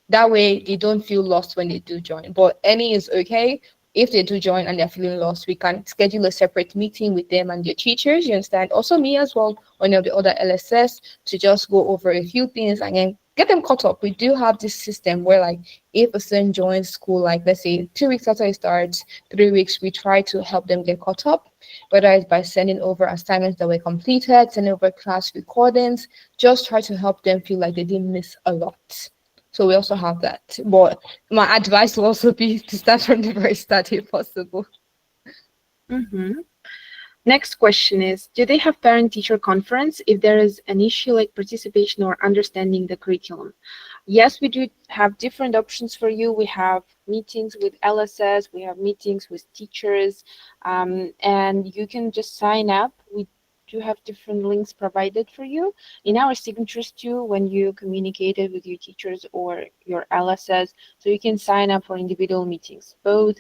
That way they don't feel lost when they do join. But any is okay. If they do join and they're feeling lost, we can schedule a separate meeting with them and their teachers, you understand? Also me as well, one of the other LSS, to just go over a few things and then get them caught up. We do have this system where like if a student joins school, like let's say 2 weeks after it starts, 3 weeks, we try to help them get caught up, whether it's by sending over assignments that were completed, sending over class recordings, just try to help them feel like they didn't miss a lot. So we also have that. But my advice will also be to start from the very start if possible. Mm-hmm. Next question is, do they have parent-teacher conference if there is an issue like participation or understanding the curriculum? Yes, we do have different options for you. We have meetings with LSS, we have meetings with teachers, and you can just sign up. We do have different links provided for you in our signatures too when you communicated with your teachers or your LSS. So you can sign up for individual meetings, both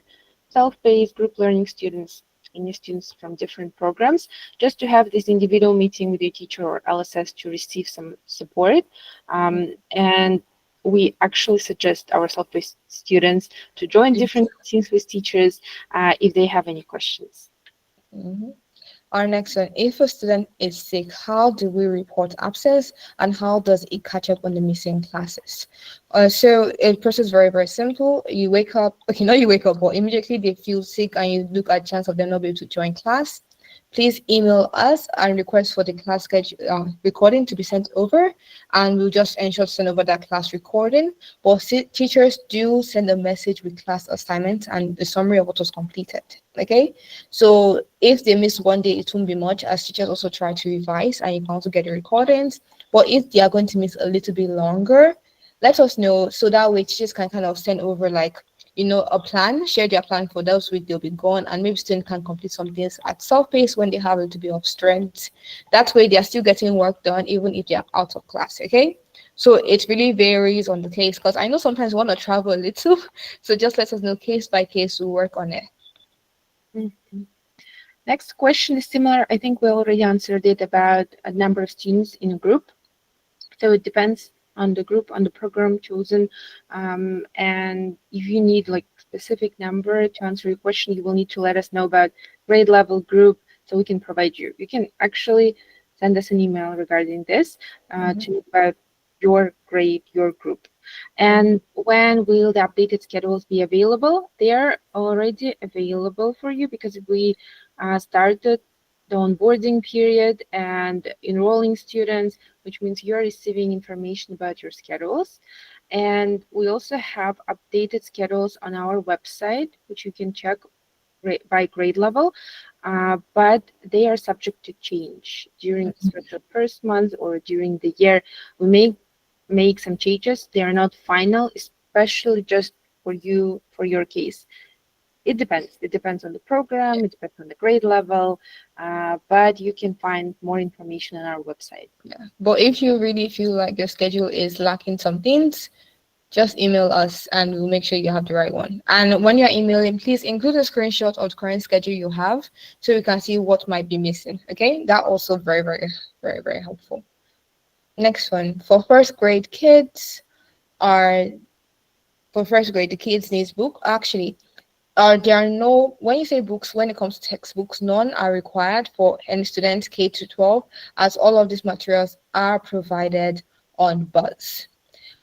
self-paced group learning students and students from different programs, just to have this individual meeting with your teacher or LSS to receive some support. And we actually suggest our self-paced students to join different meetings with teachers if they have any questions. Mhm. Our next one, if a student is sick, how do we report absence and how does it catch up on the missing classes? So the process is very, very simple. You wake up, okay, not you wake up, but immediately they feel sick and you look at chance of them not being able to join class. Please email us and request for the class schedule recording to be sent over, and we'll just ensure to send over that class recording. But teachers do send a message with class assignments and the summary of what was completed. Okay, so if they miss one day, it won't be much, as teachers also try to revise, and you can also get the recordings. But if they are going to miss a little bit longer, let us know so that way teachers can kind of send over like a plan, share their plan for those week they'll be gone, and maybe students can complete some things at self-paced when they have a little bit of strength. That way they're still getting work done even if they're out of class, okay? So it really varies on the case because I know sometimes we want to travel a little. So just let us know case by case, we'll work on it. Mhm. Next question is similar. I think we already answered it about a number of students in a group. So it depends on the group, on the program chosen. And if you need like specific number to answer your question, you will need to let us know about grade level group so we can provide you. You can actually send us an email regarding this to about your grade, your group. And when will the updated schedules be available? They are already available for you because we started the onboarding period and enrolling students, which means you're receiving information about your schedules. And we also have updated schedules on our website, which you can check by grade level, but they are subject to change during especially first month or during the year. We may make some changes. They are not final, especially just for you, for your case. It depends. It depends on the program, it depends on the grade level, but you can find more information on our website. Yeah. But if you really feel like your schedule is lacking some things, just email us and we'll make sure you have the right one. And when you're emailing, please include a screenshot of the current schedule you have so we can see what might be missing. Okay, that also very, very, very, very helpful. Next one, for first grade kids, are for first grade the kids needs book. Actually, there are no, when you say books, when it comes to textbooks, none are required for any student K to 12, as all of these materials are provided on Buzz.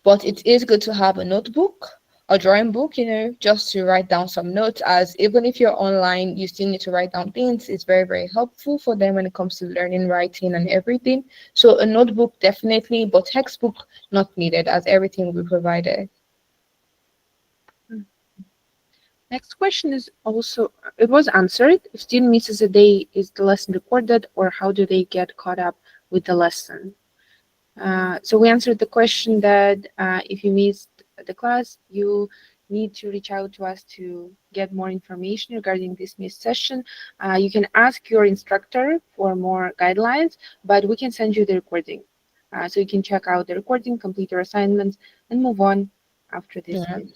But it is good to have a notebook, a drawing book, just to write down some notes, as even if you're online, you still need to write down things. It's very, very helpful for them when it comes to learning, writing, and everything. So a notebook definitely, but textbook not needed, as everything will be provided. Next question is also, it was answered. If student misses a day, is the lesson recorded or how do they get caught up with the lesson? So we answered the question that if you missed the class, you need to reach out to us to get more information regarding this missed session. You can ask your instructor for more guidelines, but we can send you the recording. So you can check out the recording, complete your assignments, and move on after this Yeah. meeting.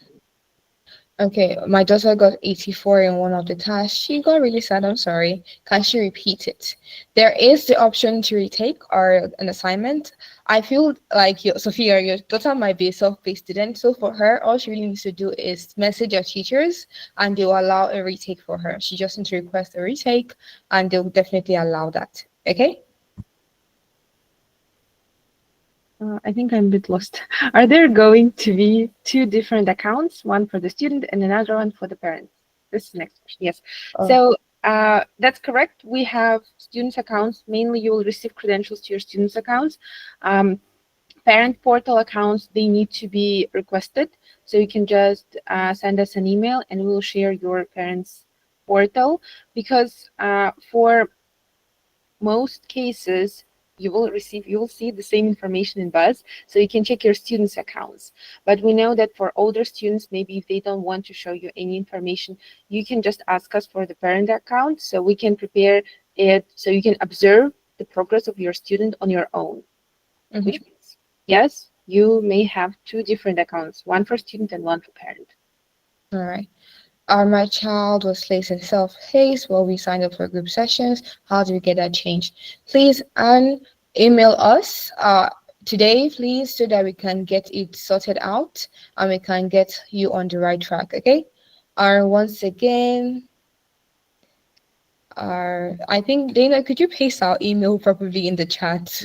Okay, my daughter got 84 in one of the tasks. She got really sad. I'm sorry. Can she repeat it? There is the option to retake or an assignment. I feel like Sophia, your daughter might be a self-paced student. So for her, all she really needs to do is message her teachers and they'll allow a retake for her. She just needs to request a retake and they'll definitely allow that. Okay? I think I'm a bit lost. Are there going to be two different accounts, one for the student and another one for the parents? This is the next question. Yes. Oh, So that's correct. We have students' accounts. Mainly, you will receive credentials to your students' accounts. Parent portal accounts, they need to be requested. So you can just send us an email and we'll share your parents' portal because for most cases you will see the same information in Buzz, so you can check your students accounts. But we know that for older students, maybe if they don't want to show you any information, you can just ask us for the parent account so we can prepare it so you can observe the progress of your student on your own, mm-hmm. which means yes, you may have two different accounts, one for student and one for parent. All right. My child was late in self-paced while we signed up for group sessions. How do we get that changed? Please email us today, please, so that we can get it sorted out and we can get you on the right track, okay? Once again, I think, Dana, could you paste our email probably in the chat?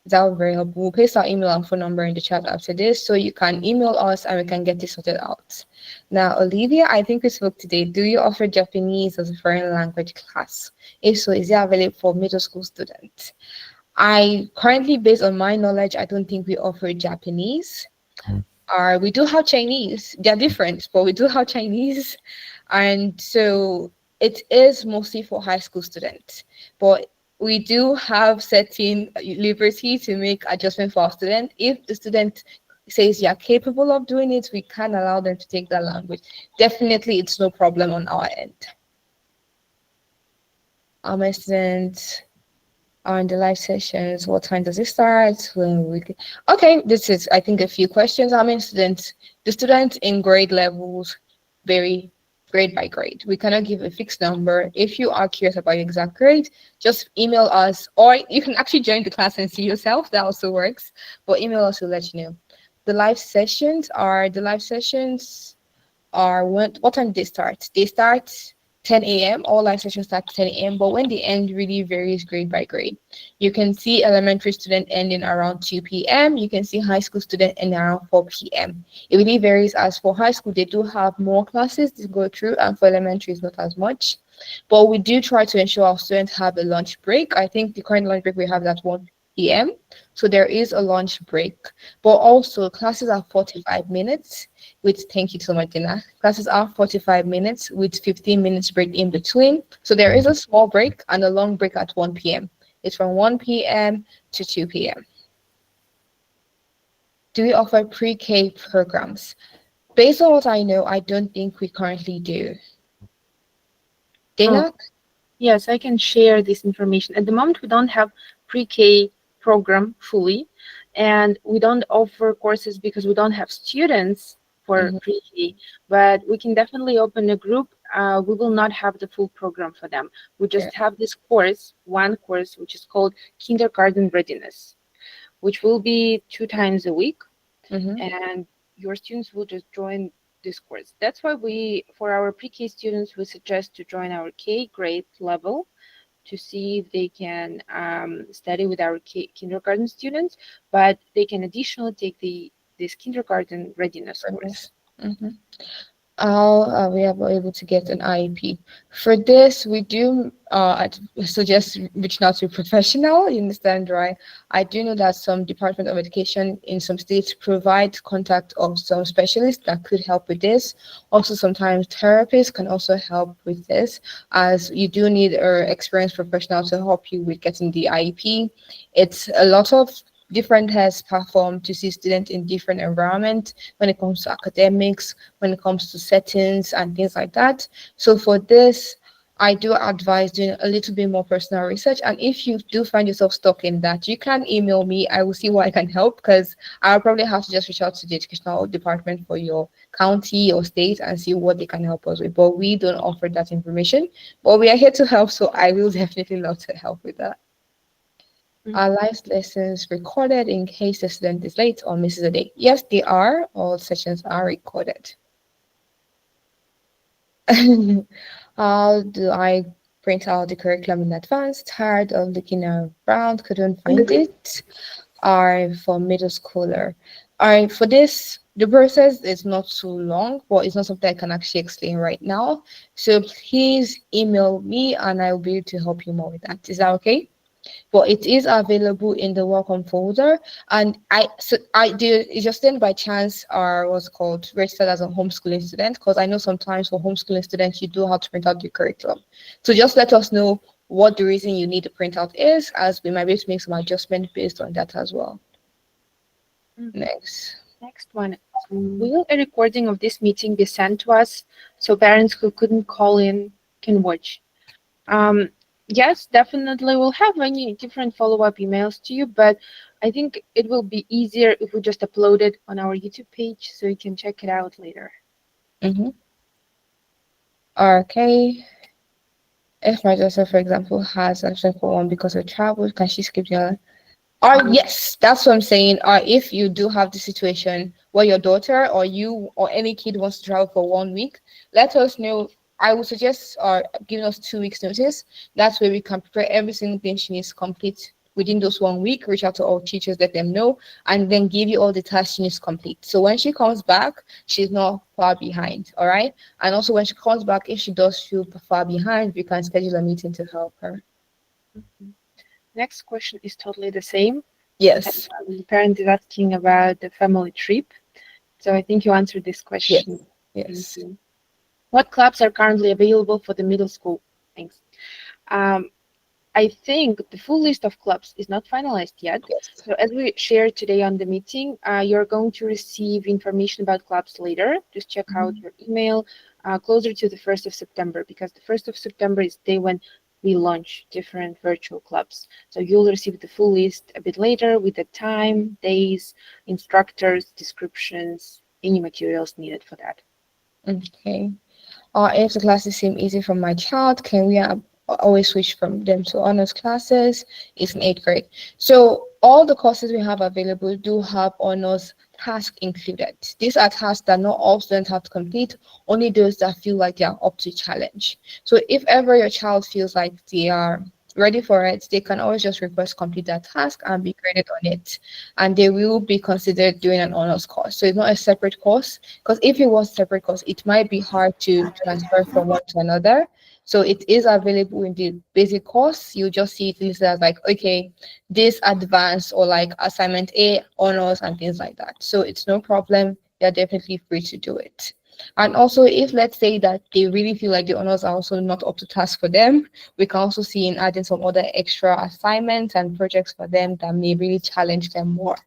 That would be very helpful. We'll paste our email and phone number in the chat after this, so you can email us and we can get this sorted out. Now, Olivia, I think we spoke today. Do you offer Japanese as a foreign language class? If so, is it available for middle school students? I currently, based on my knowledge, I don't think we offer Japanese. We do have Chinese. They're different, but we do have Chinese. And so it is mostly for high school students. But we do have certain liberty to make adjustment for our student. If the student says you're capable of doing it, we can allow them to take that language. Definitely, it's no problem on our end. My students on the live sessions, what time does it start? Okay, this is, I think, a few questions. How many students? The students in grade levels vary grade by grade. We cannot give a fixed number. If you are curious about your exact grade, just email us, or you can actually join the class and see yourself. That also works. But email us, will let you know. The live sessions are what time do they start? They start 10 a.m. All live sessions start 10 a.m. But when they end really varies grade by grade. You can see elementary student ending around 2 p.m. You can see high school student ending around 4 p.m. It really varies. As for high school, they do have more classes to go through, and for elementary, it's not as much. But we do try to ensure our students have a lunch break. I think the current lunch break we have is at 1 p.m. So there is a lunch break. But also classes are 45 minutes with, thank you so much, Dina. Classes are 45 minutes with 15 minutes break in between. So there is a small break and a long break at 1 p.m. It's from 1 p.m. to 2 p.m. Do we offer pre-K programs? Based on what I know, I don't think we currently do. Oh, Dana? yes, I can share this information. At the moment, we don't have pre-K program fully, and we don't offer courses because we don't have students for Mm-hmm. pre-K, but we can definitely open a group. We will not have the full program for them. We Yeah. just have this course, one course, which is called Kindergarten Readiness, which will be 2 times a week, Mm-hmm. and your students will just join this course. That's why for our pre-K students, we suggest to join our K grade level to see if they can study with our kindergarten students, but they can additionally take the this kindergarten readiness course? Goodness. Mhm. How we are able to get an IEP. For this, we do suggest reaching out to a professional. You understand, right? I do know that some Department of Education in some states provide contact of some specialists that could help with this. Also, sometimes therapists can also help with this, as you do need an experienced professional to help you with getting the IEP. It's a lot of different tests performed to see students in different environments when it comes to academics, when it comes to settings and things like that. So for this, I do advise doing a little bit more personal research. And if you do find yourself stuck in that, you can email me. I will see what I can help, because I'll probably have to just reach out to the educational department for your county or state and see what they can help us with. But we don't offer that information. But we are here to help, so I will definitely love to help with that. Are live lessons recorded in case the student is late or misses a day? Yes, they are. All sessions are recorded. How do I print out the curriculum in advance? Tired of looking around, couldn't find it. Are for middle schooler. Alright, for this, the process is not too long, but it's not something I can actually explain right now. So please email me and I'll be able to help you more with that. Is that okay? But it is available in the welcome folder. And I do it's just then by chance are what's called registered as a homeschooling student, because I know sometimes for homeschooling students you do have to print out the curriculum. So just let us know what the reason you need to print out is, as we might be able to make some adjustment based on that as well. Mm. Next. Next one. Will a recording of this meeting be sent to us so parents who couldn't call in can watch? Yes, definitely we'll have any different follow-up emails to you, but I think it will be easier if we just upload it on our YouTube page so you can check it out later. Mm-hmm. Okay. If my daughter, for example, has an absent for one because of travel, can she skip the or yes, that's what I'm saying. Or if you do have the situation where your daughter or you or any kid wants to travel for 1 week, let us know. I would suggest giving us 2 weeks notice. That's where we can prepare every single thing she needs to complete within those 1 week. Reach out to all teachers, let them know, and then give you all the tasks she needs to complete. So when she comes back, she's not far behind. All right. And also when she comes back, if she does feel far behind, we can schedule a meeting to help her. Mhm. Next question is totally the same. Yes. The parent is asking about the family trip. So I think you answered this Yes. question. Thank Yes. you. What clubs are currently available for the middle school? Thanks. Um, I think the full list of clubs is not finalized yet. Yes. So as we shared today on the meeting, you're going to receive information about clubs later. Just check out your email closer to the 1st of September, because the 1st of September is the day when we launch different virtual clubs. So you'll receive the full list a bit later with the time, days, instructors, descriptions, any materials needed for that. Okay. If the classes seem easy for my child, can we always switch from them to honors classes? It's in eighth grade. So all the courses we have available do have honors task included. These are tasks that not all students have to complete, only those that feel like they are up to challenge. So if ever your child feels like they are ready for it, they can always just request complete that task and be graded on it. And they will be considered doing an honors course. So it's not a separate course, because if it was separate course, it might be hard to transfer from one to another. So it is available in the basic course. You just see it listed as like, okay, this advanced or like assignment A, honors and things like that. So it's no problem. They're definitely free to do it. And also, if let's say that they really feel like the honors are also not up to task for them, we can also see in adding some other extra assignments and projects for them that may really challenge them more.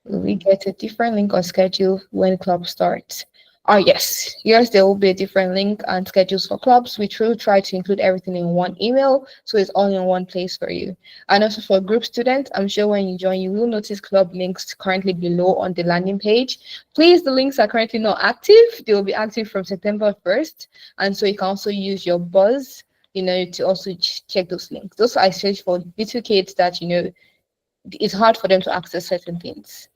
We get a different link or schedule when club starts. Oh yes, yes, there will be a different link and schedules for clubs. We will try to include everything in one email, so it's all in one place for you. And also for group students, I'm sure when you join, you will notice club links currently below on the landing page. Please, the links are currently not active. They will be active from September 1st, and so you can also use your buzz, to also check those links. Those are especially for little kids that it's hard for them to access certain things.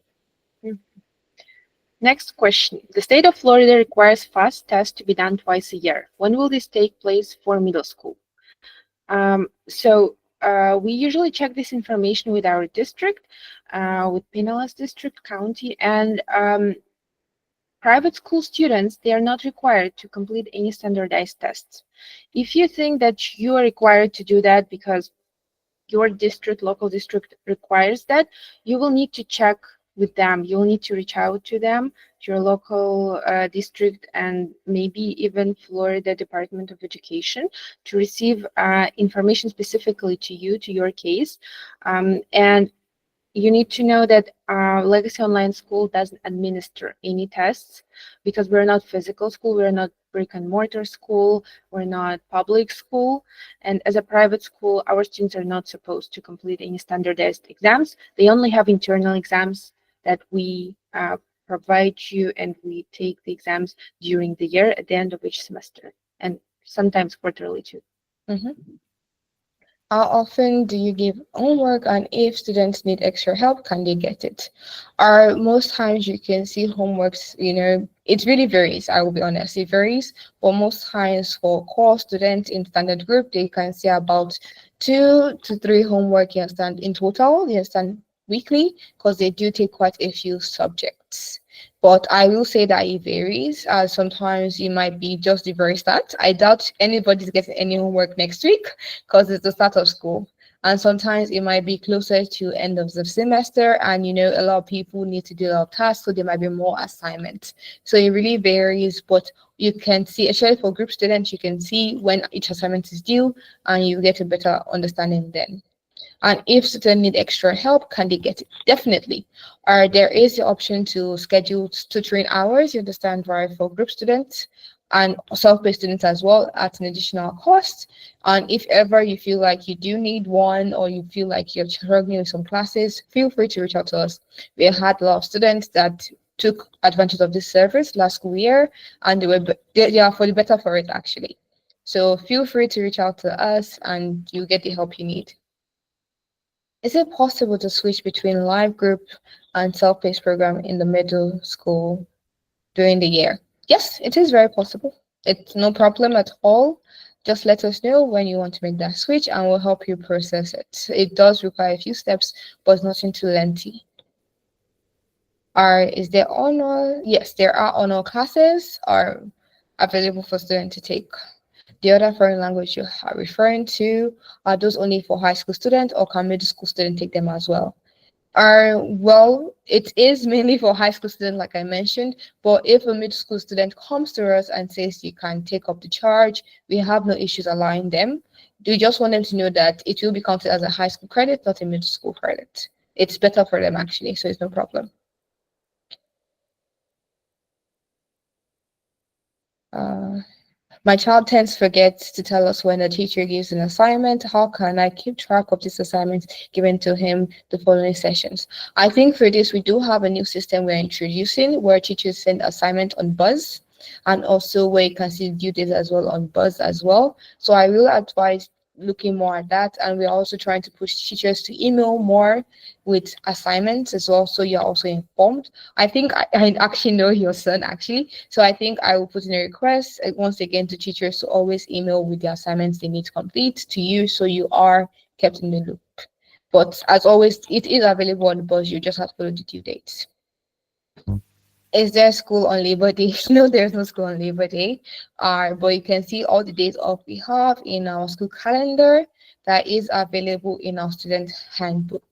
Next question. The state of Florida requires fast tests to be done twice a year. When will this take place for middle school? So we usually check this information with our district, with Pinellas District, County, and private school students, they are not required to complete any standardized tests. If you think that you are required to do that because your district, local district requires that, you will need to check with them. You'll need to reach out to them, to your local district, and maybe even Florida Department of Education to receive information specifically to you, to your case. And you need to know that Legacy Online School doesn't administer any tests because we're not physical school, we're not brick and mortar school, we're not public school. And as a private school, our students are not supposed to complete any standardized exams. They only have internal exams that we provide you, and we take the exams during the year at the end of each semester, and sometimes quarterly too. Mm-hmm. How often do you give homework, and if students need extra help, can they get it? Or most times you can see homeworks, it really varies, I will be honest, it varies. But most times for core students in standard group, they can see about 2 to 3 homework, you understand, in total, you understand, weekly, because they do take quite a few subjects. But I will say that it varies. Sometimes it might be just the very start. I doubt anybody's getting any homework next week because it's the start of school. And sometimes it might be closer to end of the semester, and a lot of people need to do a lot of tasks, so there might be more assignments. So it really varies, but you can see, especially for group students, you can see when each assignment is due, and you get a better understanding then. And if students need extra help, can they get it? Definitely. Or there is the option to schedule tutoring hours, you understand, right, for group students and self-paced students as well at an additional cost. And if ever you feel like you do need one, or you feel like you're struggling with some classes, feel free to reach out to us. We had a lot of students that took advantage of this service last school year, and they are for the better for it actually. So feel free to reach out to us, and you get the help you need. Is it possible to switch between live group and self-paced program in the middle school during the year? Yes, it is very possible. It's no problem at all. Just let us know when you want to make that switch, and we'll help you process it. It does require a few steps, but it's nothing too lengthy. Is there honor? Yes, there are honor classes are available for students to take. The other foreign language you are referring to, are those only for high school students, or can middle school students take them as well? Well, it is mainly for high school students, like I mentioned, but if a middle school student comes to us and says you can take up the charge, we have no issues allowing them. We just want them to know that it will be counted as a high school credit, not a middle school credit. It's better for them actually, so it's no problem. Uh, My child tends to forget to tell us when the teacher gives an assignment. How can I keep track of this assignment given to him the following sessions? I think for this, we do have a new system we're introducing where teachers send assignment on Buzz, and also where you can see due dates as well on Buzz as well. So I will advise looking more at that, and we're also trying to push teachers to email more with assignments as well, so you're also informed. I think I actually know your son actually, so I think I will put in a request once again to teachers to always email with the assignments they need to complete to you, so you are kept in the loop. But as always, it is available on the bus. You just have to follow the due dates. Is there school on Labor Day? No, there's no school on Labor Day. But you can see all the days off we have in our school calendar that is available in our student handbook.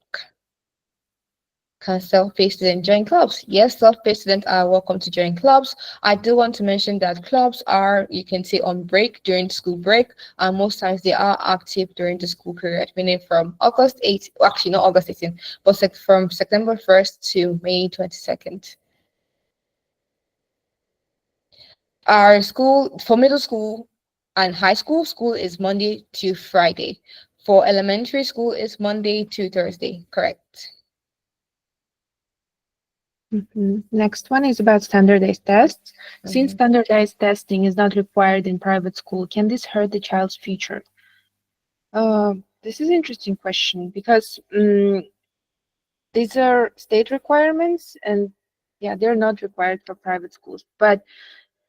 Can self-paced students join clubs? Yes, self-paced students are welcome to join clubs. I do want to mention that clubs are, you can say, on break during school break, and most times they are active during the school period, meaning from August 8th, actually not August 18th, but from September 1st to May 22nd. Our school for middle school and high school, school is Monday to Friday. For elementary school, it's Monday to Thursday, correct? Next one is about standardized tests. Since Mhm. standardized testing is not required in private school, can this hurt the child's future? This is an interesting question because these are state requirements, and yeah, they're not required for private schools. But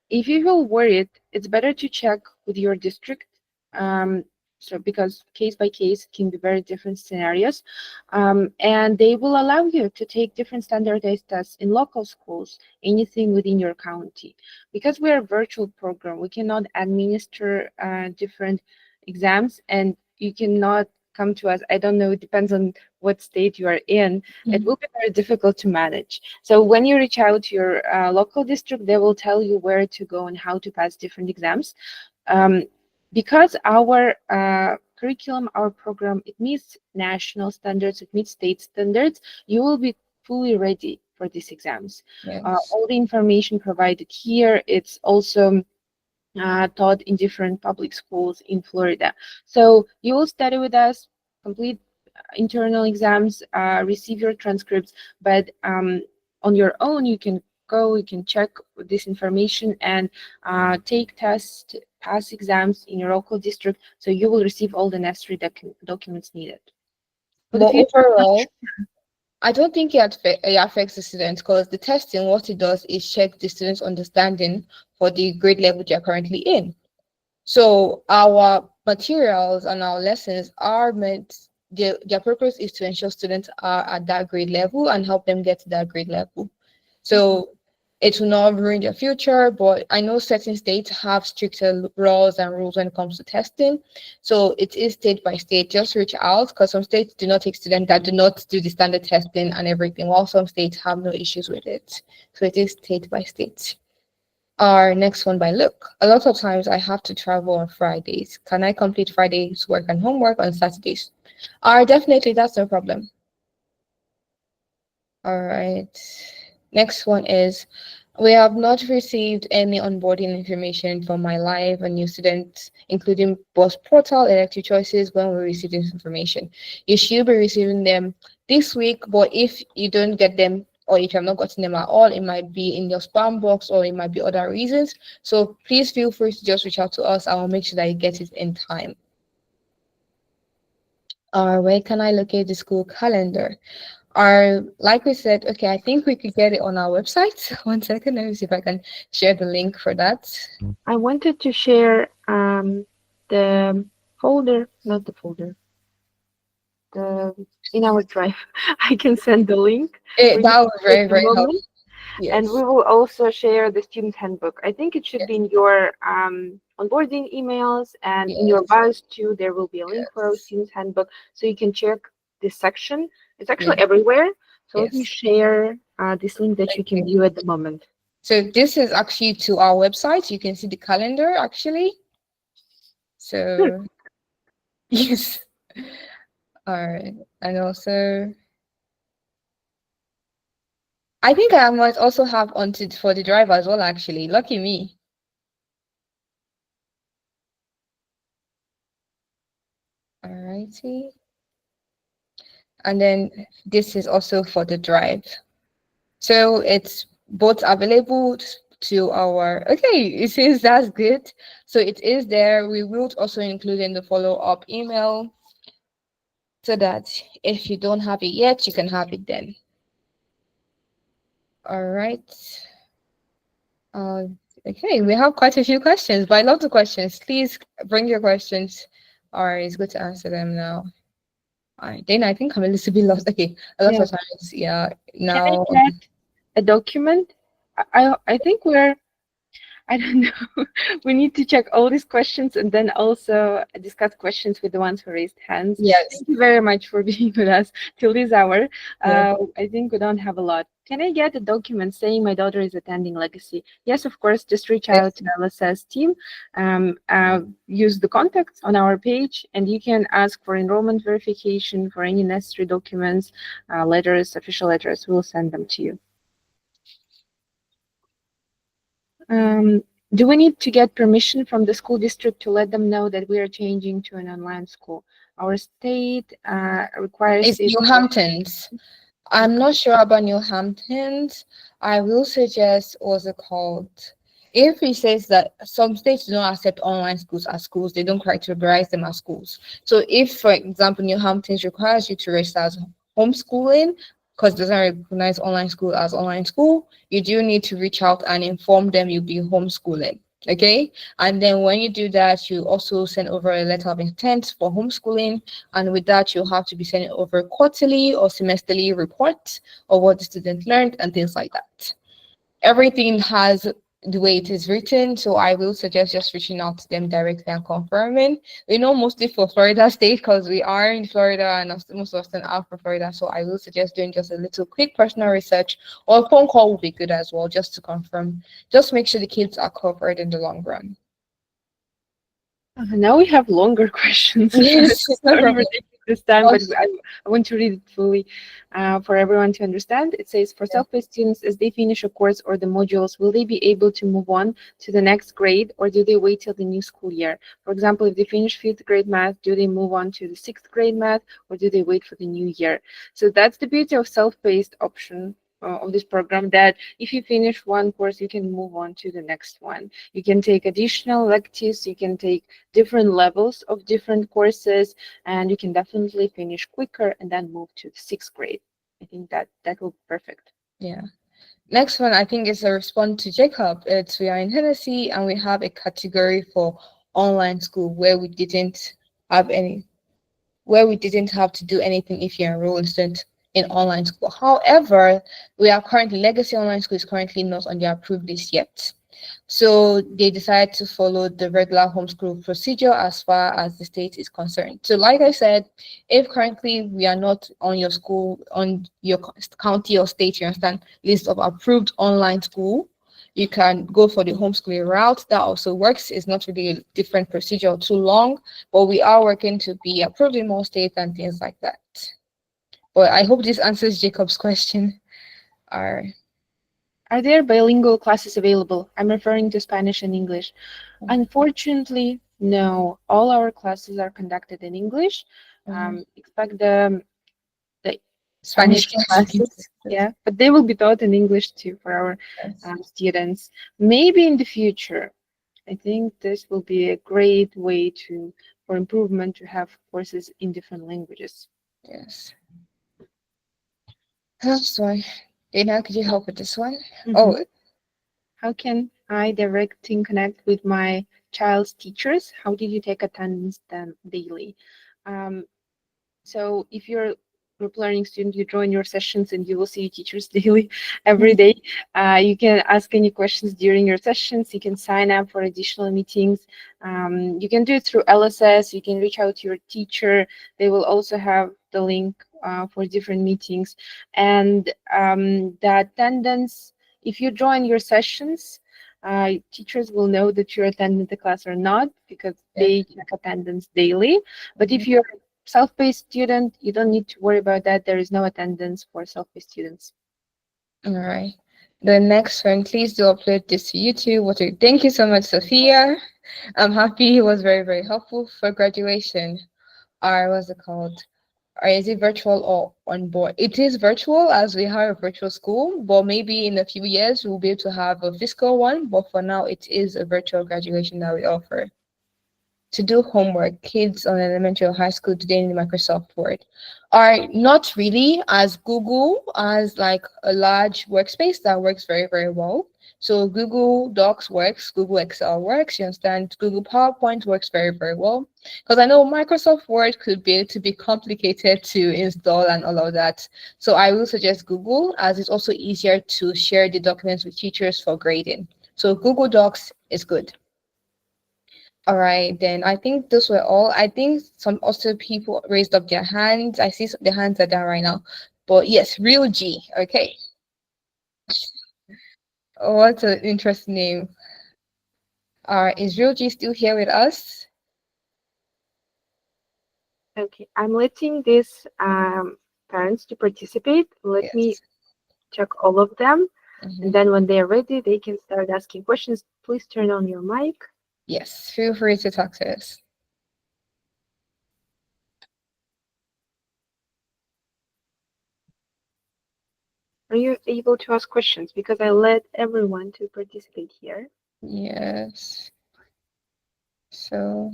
if you feel worried, it's better to check with your district. Um, So because case by case it can be very different scenarios, and they will allow you to take different standardized tests in local schools, anything within your county. Because we are a virtual program, we cannot administer different exams, and you cannot come to us. I don't know, it depends on what state you are in. It Mhm. will be very difficult to manage. So when you reach out to your local district, they will tell you where to go and how to pass different exams. Um, because our curriculum, our program, it meets national standards, it meets state standards, you will be fully ready for these exams. Yes. All the information provided here, it's also taught in different public schools in Florida. So you will study with us, complete internal exams, receive your transcripts, but on your own, you can go, you can check this information and take tests, pass exams in your local district. So you will receive all the necessary documents needed. For the But future, I'm not overall, I don't think it affects the students because the testing, what it does is check the students' understanding for the grade level they're currently in. So our materials and our lessons are meant, their purpose is to ensure students are at that grade level and help them get to that grade level. So it will not ruin their future, but I know certain states have stricter laws and rules when it comes to testing. So it is state by state. Just reach out because some states do not take students that do not do the standard testing and everything, while some states have no issues with it. So it is state by state. Our next one by look. A lot of times I have to travel on Fridays. Can I complete Fridays work and homework on Saturdays? Definitely, that's no problem. All right. Next one is we have not received any onboarding information from my live and new students, including both portal elective choices when we receive this information. You should be receiving them this week, but if you don't get them or if you have not gotten them at all, it might be in your spam box or it might be other reasons. So please feel free to just reach out to us. I will make sure that you get it in time. Where can I locate the school calendar? Like we said, okay, I think we could get it on our website. One second, let me see if I can share the link for that. I wanted to share the folder, not the folder, the in our drive. I can send the link for you That was at very, the very helpful. moment. And Yes, we will also share the student handbook. I think it should yes, be in your onboarding emails and in your yes, bios too. There will be a link for our yes, student handbook so you can check this section. It's actually yes, everywhere. So let me yes. share this link that you can Okay. view at the moment. So this is actually to our website. You can see the calendar actually. Good. So yes. All right. And also, I think I might also have onto for the driver as well, actually. Lucky me. All righty. And then this is also for the drive. So it's both available to our, okay, it says that's good. So it is there. We will also include in the follow-up email so that if you don't have it yet, you can have it then. All right. Uh, okay, we have quite a few questions, but I love the questions. Please bring your questions. All right, it's good to answer them now. All right, then I think I'm a little bit lost. Okay, a lot Yeah. of times, yeah. Can I Now, get a document? I think we're I don't know. We need to check all these questions and then also discuss questions with the ones who raised hands. yes, Thank you very much for being with us till this hour. yes, I think we don't have a lot. Can I get a document saying my daughter is attending Legacy? Yes, of course. Just reach out yes. to LSS team. Use the contacts on our page, and you can ask for enrollment verification for any necessary documents, letters, official letters. We'll send them to you. Do we need to get permission from the school district to let them know that we are changing to an online school? Our state requires It's it. New Hamptons. I'm not sure about New Hamptons. I will suggest what's it called? If he says that some states do not accept online schools as schools, they don't categorize them as schools. So if, for example, New Hamptons requires you to register as homeschooling because it doesn't recognize online school as online school, you do need to reach out and inform them you'll be homeschooling. Okay, and then when you do that, you also send over a letter of intent for homeschooling, and with that, you'll have to be sending over quarterly or semesterly reports of what the student learned and things like that. Everything has the way it is written, so I will suggest just reaching out to them directly and confirming. We know mostly for Florida State because we are in Florida and most of us are from Florida, so I will suggest doing just a little quick personal research or a phone call will be good as well, just to confirm. Just make sure the kids are covered in the long run. Now we have longer questions. Yes, no Sorry for problem. taking this time, but Us- I want to read it fully for everyone to understand. It says, for Yeah. self-paced students, as they finish a course or the modules, will they be able to move on to the next grade, or do they wait till the new school year? For example, if they finish fifth grade math, do they move on to the sixth grade math, or do they wait for the new year? So that's the beauty of self-paced option of this program, that if you finish one course, you can move on to the next one. You can take additional electives, you can take different levels of different courses, and you can definitely finish quicker and then move to the sixth grade. I think that will be perfect. Yeah. Next one, I think, is a response to Jacob. It's we are in Tennessee and we have a category for online school have any where we didn't have to do anything if you're enrolled student in online school. However, we are currently legacy online school is currently not on the approved list yet. So they decided to follow the regular homeschool procedure as far as the state is concerned. So, like I said, if currently we are not on your school, on your county or state, you understand, list of approved online school, you can go for the homeschooling route. That also works. It's not really a different procedure or too long, but we are working to be approved in more states and things like that. But I hope this answers Jacob's question. Are Are there bilingual classes available? I'm referring to Spanish and English. Unfortunately, no. All our classes are conducted in English. Expect the Spanish Spanish classes? classes, yeah, but they will be taught in English too for our Yes. students. Maybe in the future, I think this will be a great way to for improvement to have courses in different languages. Yes. That's why. Dana, could you help with this one? Mhm. Oh, How can I directly connect with my child's teachers? How did you take attendance then daily? Um, So if you're a group learning student, you join your sessions and you will see teachers daily, every day. You can ask any questions during your sessions. You can sign up for additional meetings. You can do it through LSS. You can reach out to your teacher. They will also have the link for different meetings. And the attendance, if you join your sessions, teachers will know that you're attending the class or not because yeah. they check attendance daily. But if you're self-paced student, you don't need to worry about that. There is no attendance for self-paced students. All right. The next one, please do upload this to YouTube. Thank you so much, Sophia. I'm happy it was very, very helpful for graduation. Or what's it called? Or is it virtual or on board? It is virtual as we have a virtual school, but maybe in a few years we'll be able to have a physical one. But for now, it is a virtual graduation that we offer. To do homework, kids on elementary or high school today in Microsoft Word are not really, as Google as like a large workspace that works very, very well. So Google Docs works, Google Excel works, you understand? Google PowerPoint works very, very well. Because I know Microsoft Word could be to be complicated to install and all of that. So I will suggest Google as it's also easier to share the documents with teachers for grading. So Google Docs is good. All right, then I think those were all. I think some also people raised up their hands. I see the hands are down right now. But yes, Real G. Okay. Oh, what an interesting name. Is Real G still here with us? Okay, I'm letting these parents to participate. Let me Yes. check all of them, and Mhm. then when they're ready, they can start asking questions. Please turn on your mic. Yes, feel free to talk to us. Are you able to ask questions? Because I let everyone to participate here. Yes. So,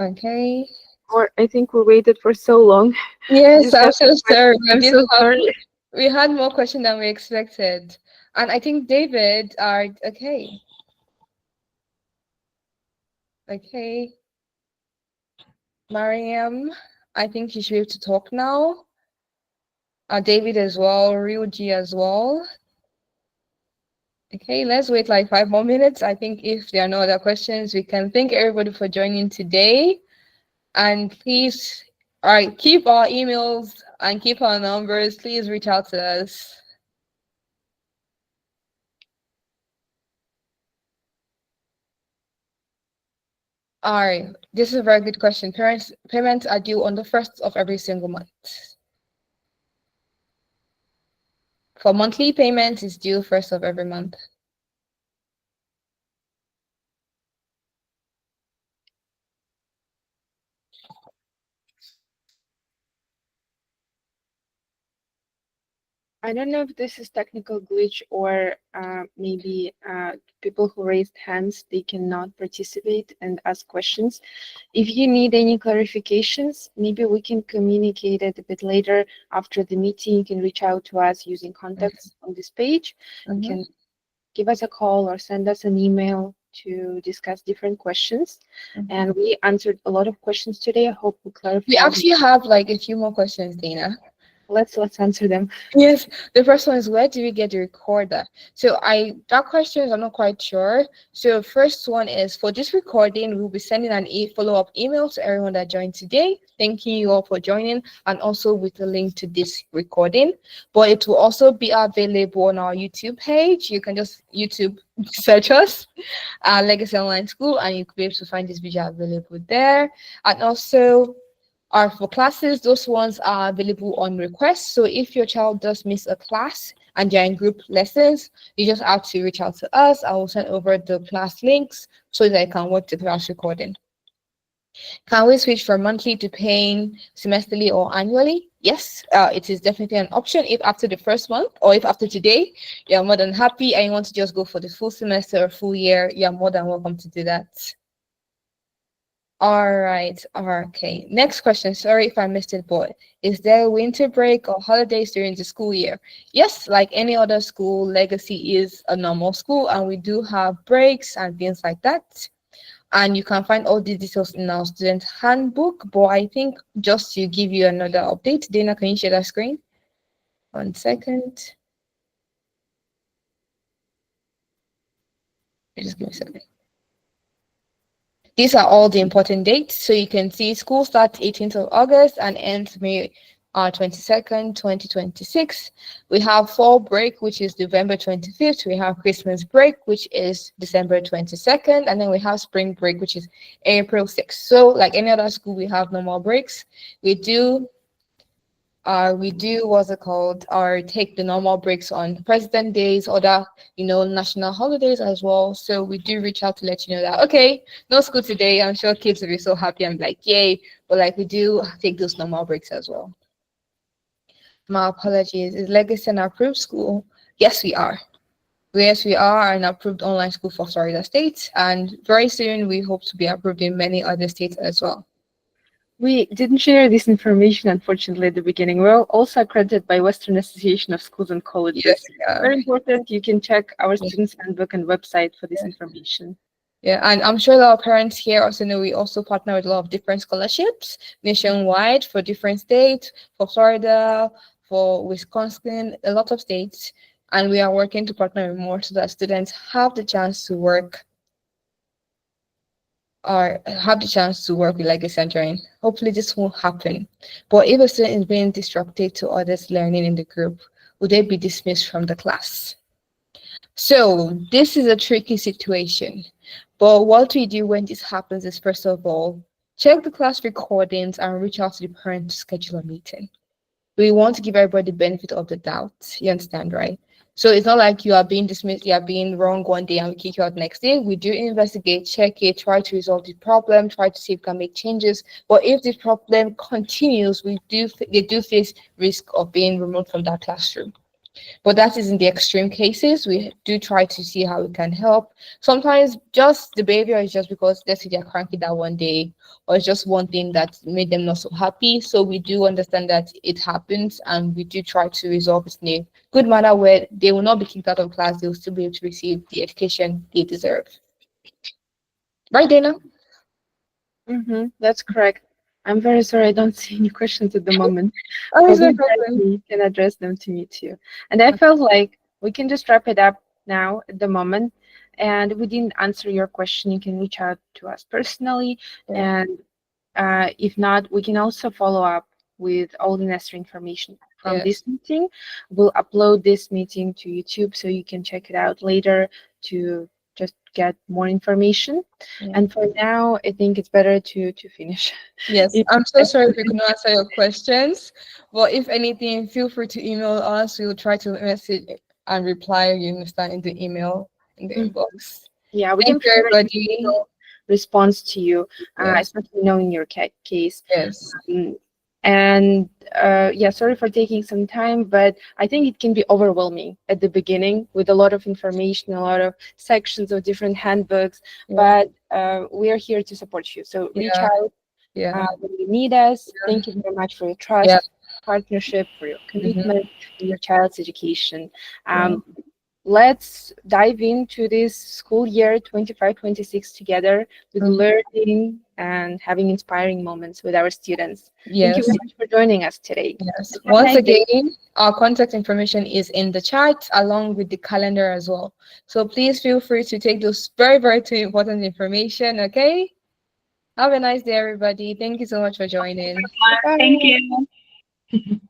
okay. Or I think we waited for so long to Yes, I'm discuss so the sorry. questions. I'm so sorry. We had more questions than we expected. And I think David are okay. Okay. Mariam, I think you should be able to talk now. David as well, Ryuji as well. Okay, let's wait like 5 more minutes. I think if there are no other questions, we can thank everybody for joining today. And please, all right, keep our emails and keep our numbers. Please reach out to us. All right, this is a very good question. Payments are due on the first of every single month. For monthly payments, it's due first of every month. I don't know if this is technical glitch or maybe people who raised hands, they cannot participate and ask questions. If you need any clarifications, maybe we can communicate it a bit later after the meeting. You can reach out to us using contacts on this page. You can give us a call or send us an email to discuss different questions. And we answered a lot of questions today. I hope we We clarified. actually have like a few more questions, Dana. Let's answer them. Yes, the first one is where do we get the recorder? So that question I'm not quite sure. So first one is for this recording, we'll be sending an follow-up email to everyone that joined today, thanking you all for joining, and also with the link to this recording. But it will also be available on our YouTube page. You can just YouTube search us, Legacy Online School, and you'll be able to find this video available there. And also are for classes, those ones are available on request. So if your child does miss a class and they're in group lessons, you just have to reach out to us. I will send over the class links so that I can watch the class recording. Can we switch from monthly to paying semesterly or annually? Yes, it is definitely an option. If after the first month or if after today, you're more than happy and you want to just go for the full semester or full year, you're more than welcome to do that. All right. Okay. Next question. Sorry if I missed it, but is there winter break or holidays during the school year? Yes, like any other school, Legacy is a normal school and we do have breaks and things like that. And you can find all these details in our student handbook. But I think just to give you another update, Dana, can you share that screen? 1 second. Just give me a second. These are all the important dates. So you can see school starts 18th of August and ends May 22nd, 2026. We have fall break, which is November 25th. We have Christmas break, which is December 22nd. And then we have spring break, which is April 6th. So like any other school, we have normal breaks. We do what's it called, or take the normal breaks on President days, other, national holidays as well. So we do reach out to let you know that, okay, no school today. I'm sure kids will be so happy and like, yay. But like we do take those normal breaks as well. My apologies. Is Legacy an approved school? Yes, we are. Yes, we are an approved online school for Florida State. And very soon we hope to be approved in many other states as well. We didn't share this information, unfortunately, at the beginning. We're also accredited by Western Association of Schools and Colleges. Yes, we are. Very important. You can check our students' handbook and website for this information. Yeah, and I'm sure that our parents here also know we also partner with a lot of different scholarships nationwide for different states, for Florida, for Wisconsin, a lot of states. And we are working to partner with more so that students have the chance to work or have the chance to work with Legacy and join. Hopefully this won't happen. But if a student is being disruptive to others learning in the group, would they be dismissed from the class? So this is a tricky situation. But what we do when this happens is, first of all, check the class recordings and reach out to the parent to schedule a meeting. We want to give everybody the benefit of the doubt. You understand, right? So it's not like you are being dismissed, you are being wrong one day and we kick you out next day. We do investigate, check it, try to resolve the problem, try to see if we can make changes. But if the problem continues, they do face risk of being removed from that classroom. But that is in the extreme cases. We do try to see how we can help. Sometimes just the behavior is just because let's say they're cranky that one day, or it's just one thing that made them not so happy. So we do understand that it happens, and we do try to resolve it in a good manner where they will not be kicked out of class. They will still be able to receive the education they deserve. Right, Dana? That's correct. I'm very sorry I don't see any questions at the moment. Oh, it's no Probably problem. you can address them to me too. And I felt like we can just wrap it up now at the moment. And we didn't answer your question. You can reach out to us personally. Yeah. And if not, we can also follow up with all the necessary information from Yes. this meeting. We'll upload this meeting to YouTube so you can check it out later to just get more information. Yeah. And for now, I think it's better to finish. Yes, If- I'm so sorry if we could not answer your questions. But if anything, feel free to email us. We will try to message and reply, you understand, in the email, in the Mhm. inbox. Yeah, we Thank can you, provide everybody. response to you, Yes, especially knowing your case. yes, Mm, And yeah, sorry for taking some time, but I think it can be overwhelming at the beginning with a lot of information, a lot of sections of different handbooks. yeah, But we are here to support you. So reach yeah, out yeah, when you need us. Thank you very much for your yeah, trust, partnership, for your hmm, commitment in your child's education. yeah, Let's dive into this school year 25-26 together with mhm, learning and having inspiring moments with our students. Thank you yes, very much for joining us today. yes. Have a Once nice day. again, our contact information is in the chat along with the calendar as well. So please feel free to take those very, very two important information. Okay. Have a nice day, everybody. Thank you so much for joining. Thank Bye. you.